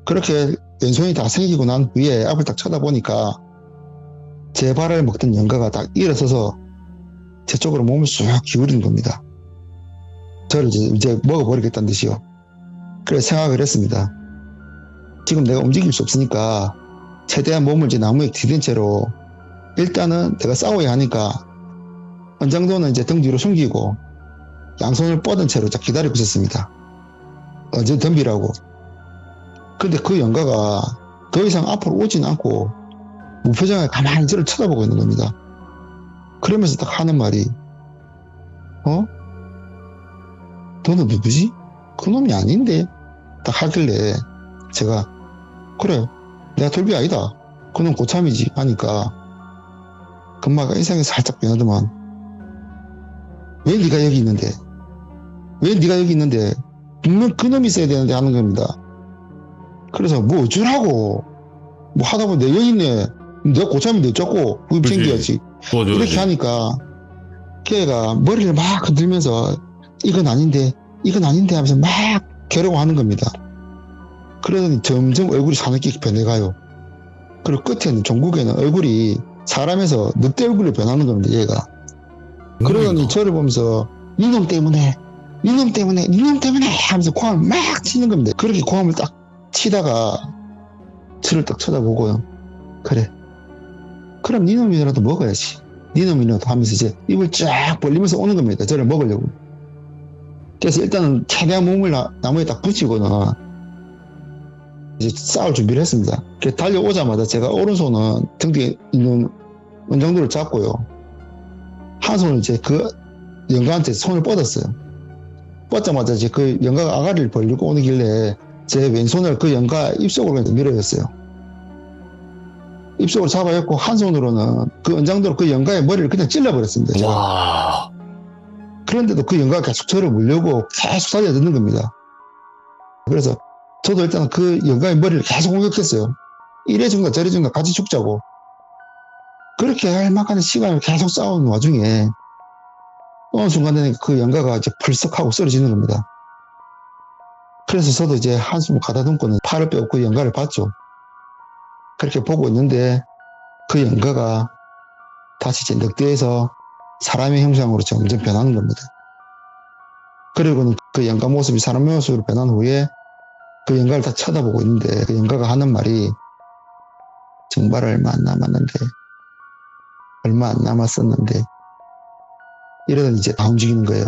그렇게 왼손이 다 생기고 난 후에 앞을 딱 쳐다보니까 제 발을 먹던 영가가 딱 일어서서 제 쪽으로 몸을 쑥 기울이는 겁니다. 저를 이제 먹어버리겠다는 듯이요. 그래서 생각을 했습니다. 지금 내가 움직일 수 없으니까 최대한 몸을 이제 나무에 디딘 채로 일단은 내가 싸워야 하니까 어느 정도는 이제 등 뒤로 숨기고 양손을 뻗은 채로 딱 기다리고 있었습니다. 어제 덤비라고. 근데 그 영가가 더 이상 앞으로 오진 않고 무표정하게 가만히 저를 쳐다보고 있는 겁니다. 그러면서 딱 하는 말이 너는 누구지? 그놈이 아닌데? 딱 하길래 제가 그래 내가 돌비 아니다. 그놈 고참이지 하니까 금마가 인상이 살짝 변하더만 왜 네가 여기 있는데 분명 그놈이 있어야 되는데 하는 겁니다. 그래서 뭐 어쩌라고 뭐 하다 보면 내 여기 있네 내가 고참인데 어쩌고 그게 챙겨야지. 이렇게 하니까 걔가 머리를 막 흔들면서 이건 아닌데 하면서 막 괴로워하는 겁니다. 그러더니 점점 얼굴이 사납게 변해가요. 그리고 끝에는 종국에는 얼굴이 사람에서 늑대 얼굴로 변하는 겁니다, 얘가. 그러더니 저를 보면서 니놈 때문에 하면서 고함을 막 치는 겁니다. 그렇게 고함을 딱 치다가 저를 딱 쳐다보고요. 그래 그럼 니놈이라도 먹어야지. 니놈이라도 하면서 이제 입을 쫙 벌리면서 오는 겁니다. 저를 먹으려고. 그래서 일단은 최대한 몸을 나무에 딱 붙이고는 이제 싸울 준비를 했습니다. 그래서 달려오자마자 제가 오른손은 등 뒤에 있는 은장도를 잡고요. 한 손을 이제 그 영가한테 손을 뻗었어요. 뻗자마자 이제 그 영가가 아가리를 벌리고 오는 길래 제 왼손을 그 영가 입속으로 밀어였어요. 입속으로 잡아였고 한 손으로는 그 은장도로 그 영가의 머리를 그냥 찔러버렸습니다. 제가. 와. 그런데도 그 영가가 계속 저를 물려고 계속 달려드는 겁니다. 그래서 저도 일단 그 영가의 머리를 계속 공격했어요. 이래 죽나 저래 죽나 같이 죽자고. 그렇게 할 만한 시간을 계속 싸우는 와중에 어느 순간에 그 영가가 이제 펄썩 하고 쓰러지는 겁니다. 그래서 저도 이제 한숨을 가다듬고는 팔을 빼고 그 영가를 봤죠. 그렇게 보고 있는데 그 영가가 다시 이제 늑대에서 사람의 형상으로 점점 변하는 겁니다. 그리고는 그 영가 모습이 사람의 모습으로 변한 후에 그 영가를 다 쳐다보고 있는데 그 영가가 하는 말이 정말 얼마 안 남았는데 얼마 안 남았었는데 이러더니 이제 다 움직이는 거예요.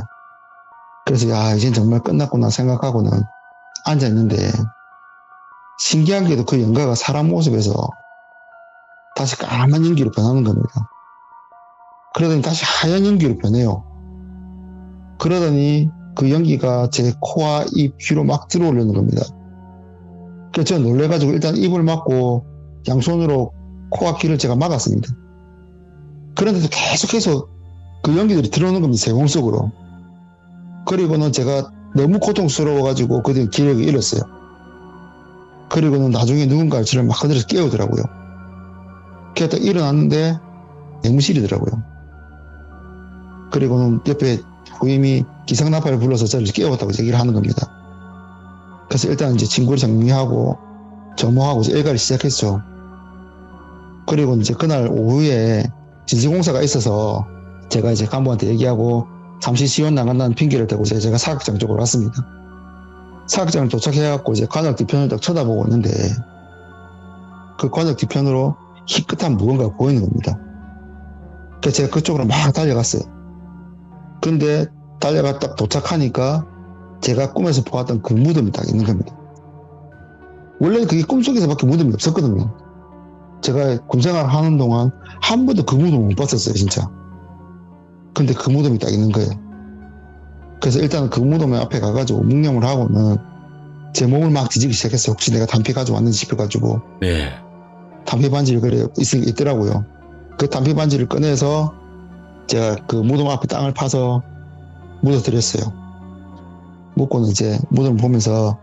그래서 야 이젠 정말 끝났구나 생각하고는 앉아있는데 신기하게도 그 영가가 사람 모습에서 다시 까만 연기로 변하는 겁니다. 그러더니 다시 하얀 연기로 변해요. 그러더니 그 연기가 제 코와 입 귀로 막 들어오려는 겁니다. 그래서 제가 놀래가지고 일단 입을 막고 양손으로 코와 귀를 제가 막았습니다. 그런데도 계속해서 그 연기들이 들어오는 겁니다. 제 몸속으로. 그리고는 제가 너무 고통스러워가지고 그때 기력을 잃었어요. 그리고는 나중에 누군가 저를 막 건드려서 깨우더라고요. 그래서 딱 일어났는데 내무실이더라고요. 그리고는 옆에 후임이 기상나팔을 불러서 저를 깨웠다고 얘기를 하는 겁니다. 그래서 일단 이제 친구를 정리하고 점호하고 이제 일과를 시작했죠. 그리고 이제 그날 오후에 진지공사가 있어서 제가 이제 간부한테 얘기하고 잠시 지원 나간다는 핑계를 대고 제가 사격장 쪽으로 왔습니다. 사격장을 도착해갖고 이제 관역 뒤편을 딱 쳐다보고 있는데 그 관역 뒤편으로 희끗한 무언가가 보이는 겁니다. 그래서 제가 그쪽으로 막 달려갔어요. 근데 달려가 딱 도착하니까 제가 꿈에서 보았던 그 무덤이 딱 있는 겁니다. 원래는 그게 꿈속에서밖에 무덤이 없었거든요. 제가 군생활 하는 동안 한 번도 그 무덤을 못 봤었어요, 진짜. 근데 그 무덤이 딱 있는 거예요. 그래서 일단 그 무덤 앞에 가가지고 묵념을 하고는 제 몸을 막 뒤지기 시작했어요. 혹시 내가 담배 가져왔는지 싶어가지고. 네. 담배 반지를 그래 있더라고요. 그 담배 반지를 꺼내서 제가 그 무덤 앞에 땅을 파서 묻어드렸어요. 묻고는 이제 무덤을 보면서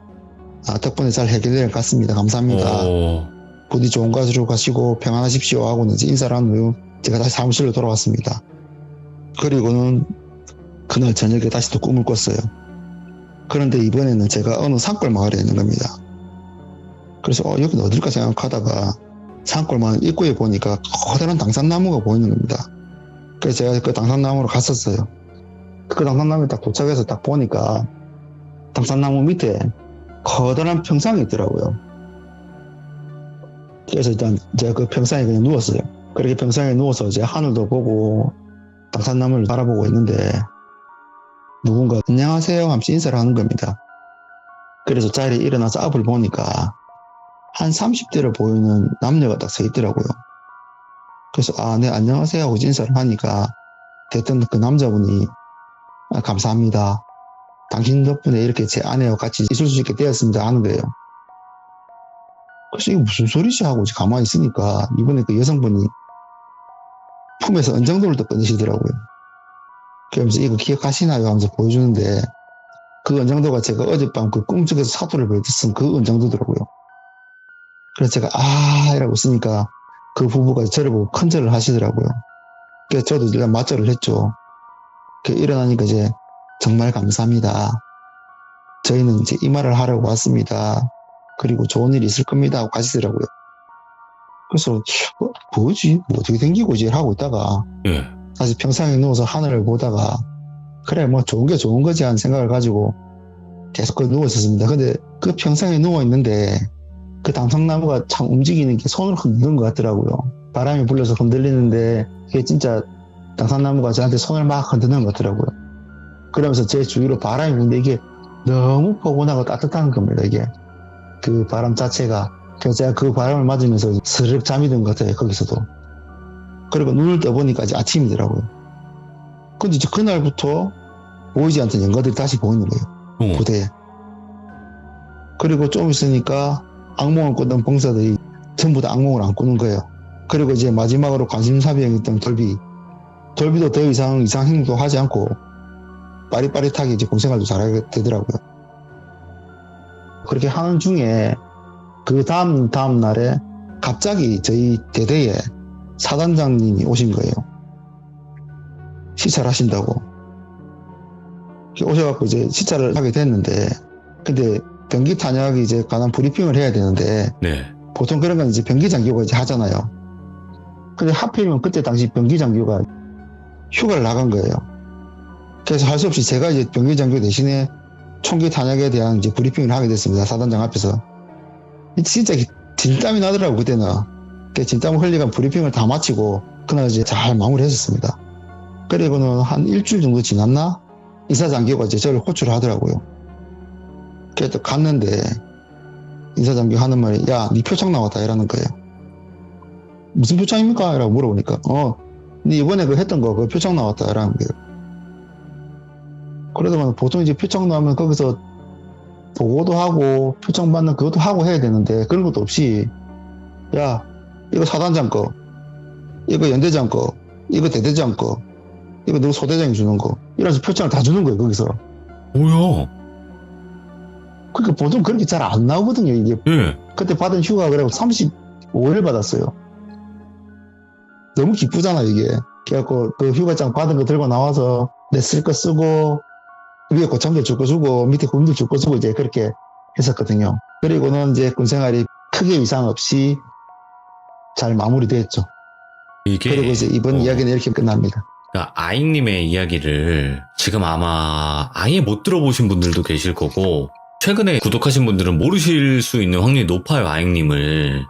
덕분에 잘 해결될 것 같습니다. 감사합니다. 부디 좋은 곳으로 가시고 평안하십시오 하고는 이제 인사를 한 후 제가 다시 사무실로 돌아왔습니다. 그리고는 그날 저녁에 다시 또 꿈을 꿨어요. 그런데 이번에는 제가 어느 산골 마을에 있는 겁니다. 그래서 여기는 어딜까 생각하다가 산골 마을 입구에 보니까 커다란 당산나무가 보이는 겁니다. 그래서 제가 그 당산나무로 갔었어요. 그 당산나무에 딱 도착해서 딱 보니까 당산나무 밑에 커다란 평상이 있더라고요. 그래서 일단 제가 그 평상에 그냥 누웠어요. 그렇게 평상에 누워서 이제 하늘도 보고 당산나무를 바라보고 있는데 누군가 안녕하세요 하면서 인사를 하는 겁니다. 그래서 자리에 일어나서 앞을 보니까 한 30대로 보이는 남녀가 딱 서 있더라고요. 그래서 네 안녕하세요 하고 인사를 하니까 됐던 그 남자분이 감사합니다. 당신 덕분에 이렇게 제 아내와 같이 있을 수 있게 되었습니다 하는 거예요. 그래서 이게 무슨 소리지 하고 가만히 있으니까 이번에 그 여성분이 품에서 은장도를 또 꺼내시더라고요. 그러면서 이거 기억하시나요 하면서 보여주는데 그 은장도가 제가 어젯밤 그 꿈속에서 사도를 보여줬던 그 은장도더라고요. 그래서 제가 이라고 쓰니까 그 부부가 저를 보고 큰절을 하시더라고요. 그래서 저도 일단 맞절을 했죠. 일어나니까 이제 정말 감사합니다. 저희는 이제 이 말을 하려고 왔습니다. 그리고 좋은 일이 있을 겁니다 하고 가시더라고요. 그래서 뭐지? 어떻게 된 거지? 하고 있다가 다시 평상에 누워서 하늘을 보다가 그래 뭐 좋은 게 좋은 거지 하는 생각을 가지고 계속 누워 있었습니다. 근데 그 평상에 누워 있는데 그 당상나무가 참 움직이는 게 손을 흔드는 것 같더라고요. 바람이 불려서 흔들리는데 그게 진짜 당산나무가 저한테 손을 막 흔드는 것 같더라고요. 그러면서 제 주위로 바람이 부는데 이게 너무 포근하고 따뜻한 겁니다, 이게. 그 바람 자체가. 그래서 제가 그 바람을 맞으면서 스르륵 잠이 든 것 같아요, 거기서도. 그리고 눈을 떠보니까 이제 아침이더라고요. 근데 이제 그날부터 보이지 않던 연가들이 다시 보이는 거예요, 부대에. 그리고 좀 있으니까 악몽을 꾸던 병사들이 전부 다 악몽을 안 꾸는 거예요. 그리고 이제 마지막으로 관심사병이었던 돌비도 더 이상 행동도 하지 않고 빠릿빠릿하게 이제 군생활도 잘하게 되더라고요. 그렇게 하는 중에 그 다음 날에 갑자기 저희 대대에 사단장님이 오신 거예요. 시찰 하신다고. 오셔갖고 이제 시찰을 하게 됐는데, 근데 병기 탄약이 이제 관한 브리핑을 해야 되는데, 네. 보통 그런 건 이제 병기 장교가 이제 하잖아요. 근데 하필이면 그때 당시 병기 장교가 휴가를 나간 거예요. 그래서 할 수 없이 제가 이제 병기 장교 대신에 총기 탄약에 대한 이제 브리핑을 하게 됐습니다. 사단장 앞에서. 진짜 진땀이 나더라고, 그때는. 그 진땀을 흘리고 브리핑을 다 마치고, 그날 이제 잘 마무리 했었습니다. 그리고는 한 일주일 정도 지났나? 인사장교가 이제 저를 호출을 하더라고요. 그래서 갔는데, 인사장교 하는 말이, 야, 네 표창 나왔다, 이라는 거예요. 무슨 표창입니까? 라고 물어보니까, 네 이번에 그 했던 거, 그 표창 나왔다, 이라는 거예요. 그러다가 보통 이제 표창 나오면 거기서 보고도 하고, 표창 받는 그것도 하고 해야 되는데, 그런 것도 없이, 야, 이거 사단장 거, 이거 연대장 거, 이거 대대장 거, 이거 누구 소대장이 주는 거, 이래서 표창을 다 주는 거예요, 거기서. 뭐야? 그러니까 보통 그렇게 잘 안 나오거든요, 이게. 예. 그때 받은 휴가 그래고 35일 받았어요. 너무 기쁘잖아, 이게. 그래갖고 그 휴가장 받은 거 들고 나와서 내 쓸 거 쓰고, 위에 고참들 줄 거 주고, 밑에 군인들 줄 거 주고, 이제 그렇게 했었거든요. 그리고는 이제 군 생활이 크게 이상 없이 잘 마무리됐죠. 이게 그리고 이제 이번 이야기는 이렇게 끝납니다. 그러니까 아잉님의 이야기를 지금 아마 아예 못 들어보신 분들도 계실 거고 최근에 구독하신 분들은 모르실 수 있는 확률이 높아요, 아잉님을.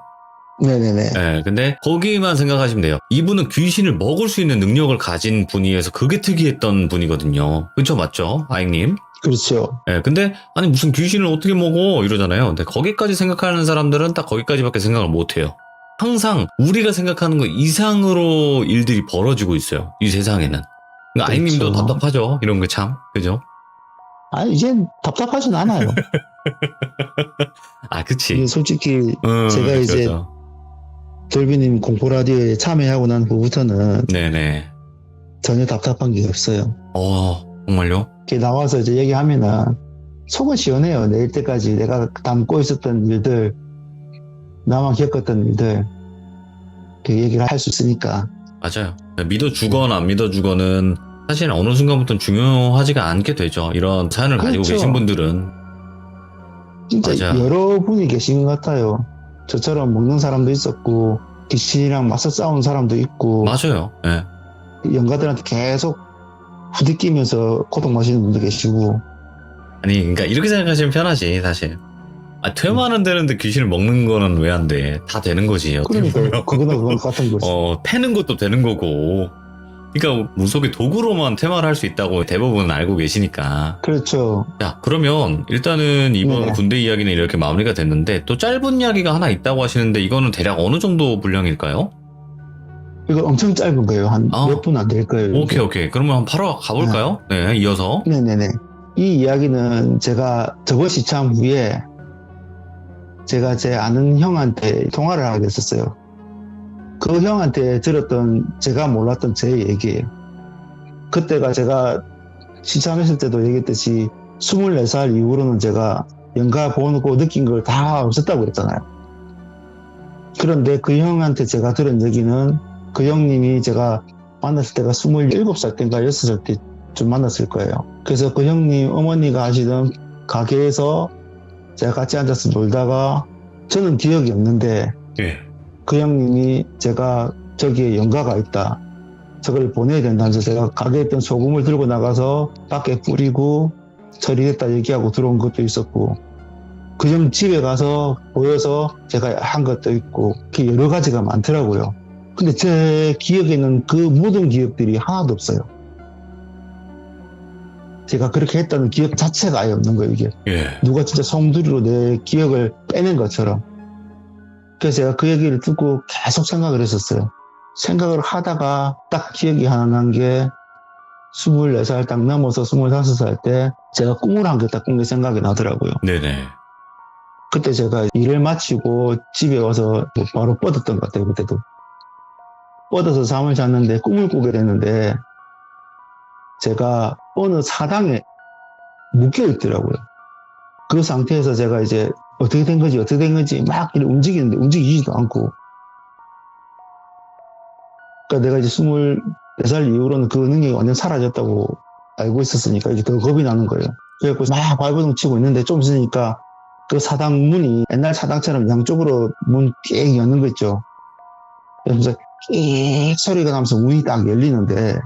네네네. 네, 근데 거기만 생각하시면 돼요. 이분은 귀신을 먹을 수 있는 능력을 가진 분이어서 그게 특이했던 분이거든요. 그쵸, 맞죠, 아잉님? 그렇죠. 네, 근데 아니 무슨 귀신을 어떻게 먹어 이러잖아요. 근데 거기까지 생각하는 사람들은 딱 거기까지밖에 생각을 못해요. 항상 우리가 생각하는 것 이상으로 일들이 벌어지고 있어요, 이 세상에는. 그러니까 아잉님도 그렇죠. 답답하죠, 이런 게 참. 그죠? 아니, 이젠 답답하진 않아요. 아, 그치. 이게 솔직히 제가 이제 그렇죠. 돌비님 공포라디오에 참여하고 난 후부터는 네네. 전혀 답답한 게 없어요. 정말요? 이렇게 나와서 이제 얘기하면은 속은 시원해요. 내일 때까지 내가 담고 있었던 일들, 나만 겪었던 일들, 그 얘기를 할 수 있으니까. 맞아요. 믿어주건 안 믿어주건은 사실 어느 순간부터는 중요하지가 않게 되죠. 이런 사연을 가지고 그렇죠. 계신 분들은. 진짜 맞아요. 여러분이 계신 것 같아요. 저처럼 먹는 사람도 있었고, 귀신이랑 맞서 싸운 사람도 있고, 맞아요. 예. 영가들한테 계속 부딪히면서 고통마시는 분도 계시고. 아니, 그러니까 이렇게 생각하시면 편하지, 사실. 퇴마는 되는데 귀신을 먹는 거는 왜 안 돼? 다 되는 거지. 어떻게 그러니까 보면. 그거는 같은 거지. 패는 것도 되는 거고. 그러니까 무속의 도구로만 퇴마를 할 수 있다고 대부분 알고 계시니까. 그렇죠. 자, 그러면 일단은 이번 네. 군대 이야기는 이렇게 마무리가 됐는데 또 짧은 이야기가 하나 있다고 하시는데 이거는 대략 어느 정도 분량일까요? 이거 엄청 짧은 거예요. 한 아. 몇 분 안 될 거예요. 이게. 오케이. 그러면 바로 가볼까요? 네, 이어서. 네네네. 이 이야기는 제가 저번 시참 후에 제가 제 아는 형한테 통화를 하게 됐었어요. 그 형한테 들었던 제가 몰랐던 제 얘기예요. 그때가 제가 시참했을 때도 얘기했듯이 24살 이후로는 제가 연가 보고 느낀 걸 다 없었다고 그랬잖아요. 그런데 그 형한테 제가 들은 얘기는 그 형님이 제가 만났을 때가 27살 때인가 6살 때쯤 만났을 거예요. 그래서 그 형님 어머니가 하시던 가게에서 제가 같이 앉아서 놀다가 저는 기억이 없는데 예. 그 형님이 제가 저기에 연가가 있다, 저걸 보내야 된다 해서 제가 가게에 있던 소금을 들고 나가서 밖에 뿌리고 처리됐다 얘기하고 들어온 것도 있었고, 그 형 집에 가서 보여서 제가 한 것도 있고, 이렇게 여러 가지가 많더라고요. 근데 제 기억에는 그 모든 기억들이 하나도 없어요. 제가 그렇게 했다는 기억 자체가 아예 없는 거예요, 이게. 예. 누가 진짜 송두리로 내 기억을 빼낸 것처럼. 그래서 제가 그 얘기를 듣고 계속 생각을 했었어요. 생각을 하다가 딱 기억이 하나 난 게 24살 딱 넘어서 25살 때 제가 꿈을 한 개 딱 꾼 게 생각이 나더라고요. 네네. 그때 제가 일을 마치고 집에 와서 뭐 바로 뻗었던 것 같아요, 그때도. 뻗어서 잠을 잤는데 꿈을 꾸게 됐는데 제가 어느 사당에 묶여 있더라고요. 그 상태에서 제가 이제 어떻게 된 건지 막 이렇게 움직이는데 움직이지도 않고. 그러니까 내가 이제 24살 이후로는 그 능력이 완전 사라졌다고 알고 있었으니까 이제 더 겁이 나는 거예요. 그래서 막 발버둥 치고 있는데 좀 있으니까 그 사당 문이 옛날 사당처럼 양쪽으로 문 깨 여는 거 있죠. 그래서 깨 소리가 나면서 문이 딱 열리는데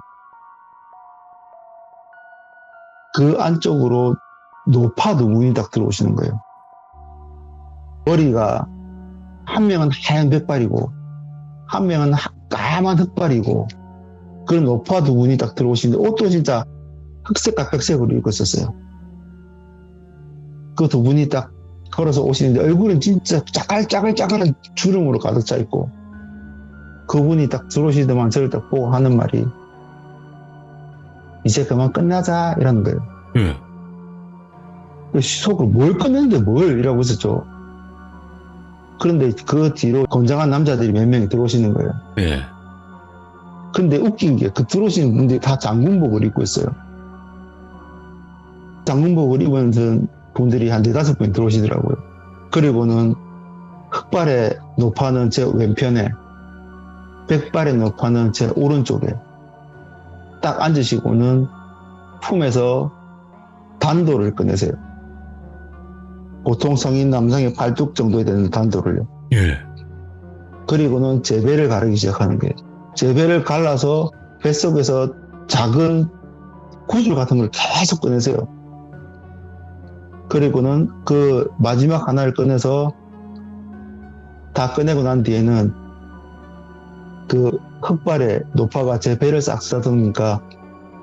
그 안쪽으로 노파도 문이 딱 들어오시는 거예요. 머리가 한 명은 하얀 백발이고 한 명은 까만 흑발이고 그런 노파도 문이 딱 들어오시는데 옷도 진짜 흑색과 백색으로 입고 있었어요. 그 두 분이 딱 걸어서 오시는데 얼굴은 진짜 짜글짜글한 주름으로 가득 차 있고 그분이 딱 들어오시더만 저를 딱 보고 하는 말이 이제 그만 끝나자 이러는 거예요. 예. 속으로 뭘 끝내는데 뭘 이라고 있었죠. 그런데 그 뒤로 건장한 남자들이 몇 명이 들어오시는 거예요. 예. 근데 웃긴 게 그 들어오시는 분들이 다 장군복을 입고 있어요. 장군복을 입은 분들이 한 4-5분 들어오시더라고요. 그리고는 흑발의 노파는 제 왼편에 백발의 노파는 제 오른쪽에 딱 앉으시고는 품에서 단도를 꺼내세요. 보통 성인 남성의 발뚝 정도 되는 단도를요. 예. 그리고는 제 배를 가르기 시작하는 거예요. 제 배를 갈라서 뱃속에서 작은 구슬 같은 걸 계속 꺼내세요. 그리고는 그 마지막 하나를 꺼내서 다 꺼내고 난 뒤에는 그 흑발의 노파가 제 배를 싹 쓰다듬으니까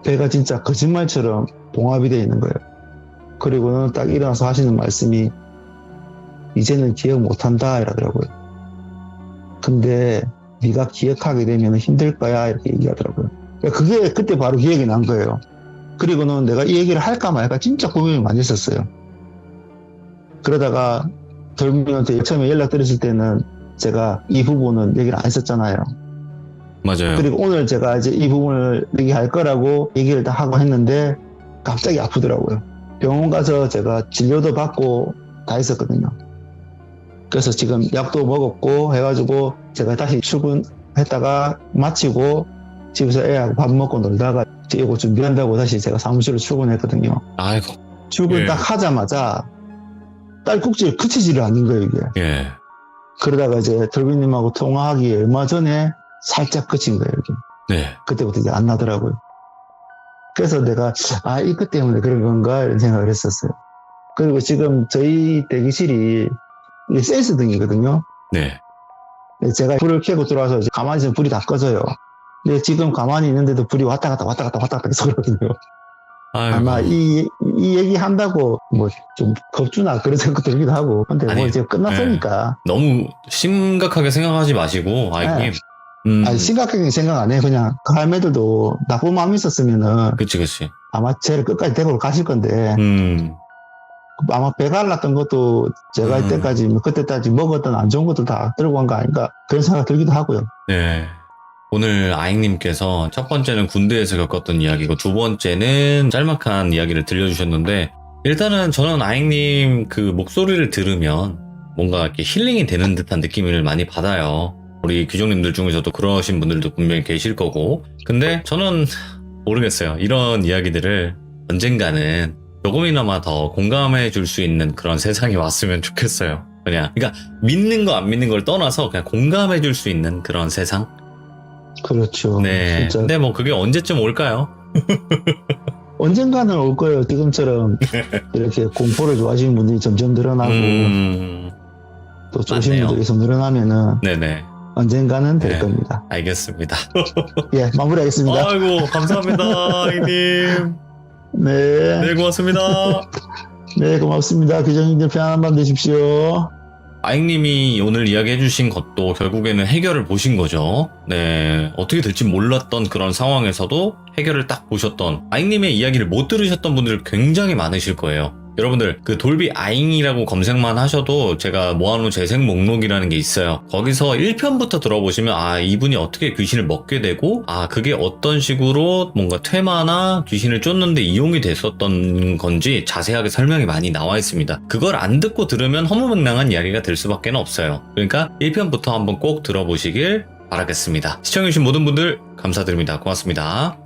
배가 진짜 거짓말처럼 봉합이 되어 있는 거예요. 그리고는 딱 일어나서 하시는 말씀이 이제는 기억 못한다 이러더라고요. 근데 네가 기억하게 되면 힘들 거야 이렇게 얘기하더라고요. 그게 그때 바로 기억이 난 거예요. 그리고는 내가 이 얘기를 할까 말까 진짜 고민을 많이 했었어요. 그러다가 돌민한테 처음에 연락드렸을 때는 제가 이 부분은 얘기를 안 했었잖아요. 맞아요. 그리고 오늘 제가 이제 이 부분을 얘기할 거라고 얘기를 다 하고 했는데 갑자기 아프더라고요. 병원 가서 제가 진료도 받고 다 했었거든요. 그래서 지금 약도 먹었고 해가지고 제가 다시 출근했다가 마치고 집에서 애하고 밥 먹고 놀다가 이거 준비한다고 다시 제가 사무실로 출근했거든요. 아이고. 출근 예. 딱 하자마자 딸꾹질 그치지를 않는 거예요, 이게. 예. 그러다가 이제 돌비님하고 통화하기 얼마 전에 살짝 그친 거예요, 이게. 네. 그때부터 이제 안 나더라고요. 그래서 내가, 이것 때문에 그런 건가? 이런 생각을 했었어요. 그리고 지금 저희 대기실이 이게 센스 등이거든요. 네. 제가 불을 켜고 들어와서 이제 가만히 있으면 불이 다 꺼져요. 근데 지금 가만히 있는데도 불이 왔다 갔다 계속 그러거든요. 아이고. 아마 이 얘기 한다고 뭐 좀 겁주나 그런 생각 들기도 하고. 근데 뭐 아니, 이제 끝났으니까. 너무 심각하게 생각하지 마시고, 아이님. 심각하게 생각 안 해. 그냥 그 할매들도 나쁜 마음이 있었으면은 그치. 아마 쟤를 끝까지 데리고 가실 건데 아마 배 갈랐던 것도 제가 이때까지 그때까지 먹었던 안 좋은 것도 다 들고 간 거 아닌가 그런 생각 들기도 하고요. 네. 오늘 아잉님께서 첫 번째는 군대에서 겪었던 이야기고 두 번째는 짤막한 이야기를 들려주셨는데 일단은 저는 아잉님 그 목소리를 들으면 뭔가 이렇게 힐링이 되는 듯한 느낌을 많이 받아요. 우리 귀족님들 중에서도 그러신 분들도 분명히 계실 거고 근데 저는 모르겠어요. 이런 이야기들을 언젠가는 조금이나마 더 공감해 줄 수 있는 그런 세상이 왔으면 좋겠어요. 그러니까 믿는 거 안 믿는 걸 떠나서 그냥 공감해 줄 수 있는 그런 세상? 그렇죠. 네. 진짜 근데 뭐 그게 언제쯤 올까요? 언젠가는 올 거예요. 지금처럼 이렇게 공포를 좋아하시는 분들이 점점 늘어나고 또 좋으신 맞네요. 분들이 계속 늘어나면은 네네. 언젠가는 될 네. 겁니다. 알겠습니다. 예, 마무리하겠습니다. 아이고, 감사합니다, 아잉님. 네. 네, 고맙습니다. 네, 고맙습니다. 교장님들 편안한 밤 되십시오. 아잉님이 오늘 이야기해주신 것도 결국에는 해결을 보신 거죠. 네, 어떻게 될지 몰랐던 그런 상황에서도 해결을 딱 보셨던, 아잉님의 이야기를 못 들으셨던 분들 굉장히 많으실 거예요. 여러분들 그 돌비 아잉이라고 검색만 하셔도 제가 모아놓은 재생 목록이라는 게 있어요. 거기서 1편부터 들어보시면 아, 이분이 어떻게 귀신을 먹게 되고, 아, 그게 어떤 식으로 뭔가 퇴마나 귀신을 쫓는데 이용이 됐었던 건지 자세하게 설명이 많이 나와 있습니다. 그걸 안 듣고 들으면 허무맹랑한 이야기가 될 수밖에 없어요. 그러니까 1편부터 한번 꼭 들어보시길 바라겠습니다. 시청해주신 모든 분들 감사드립니다. 고맙습니다.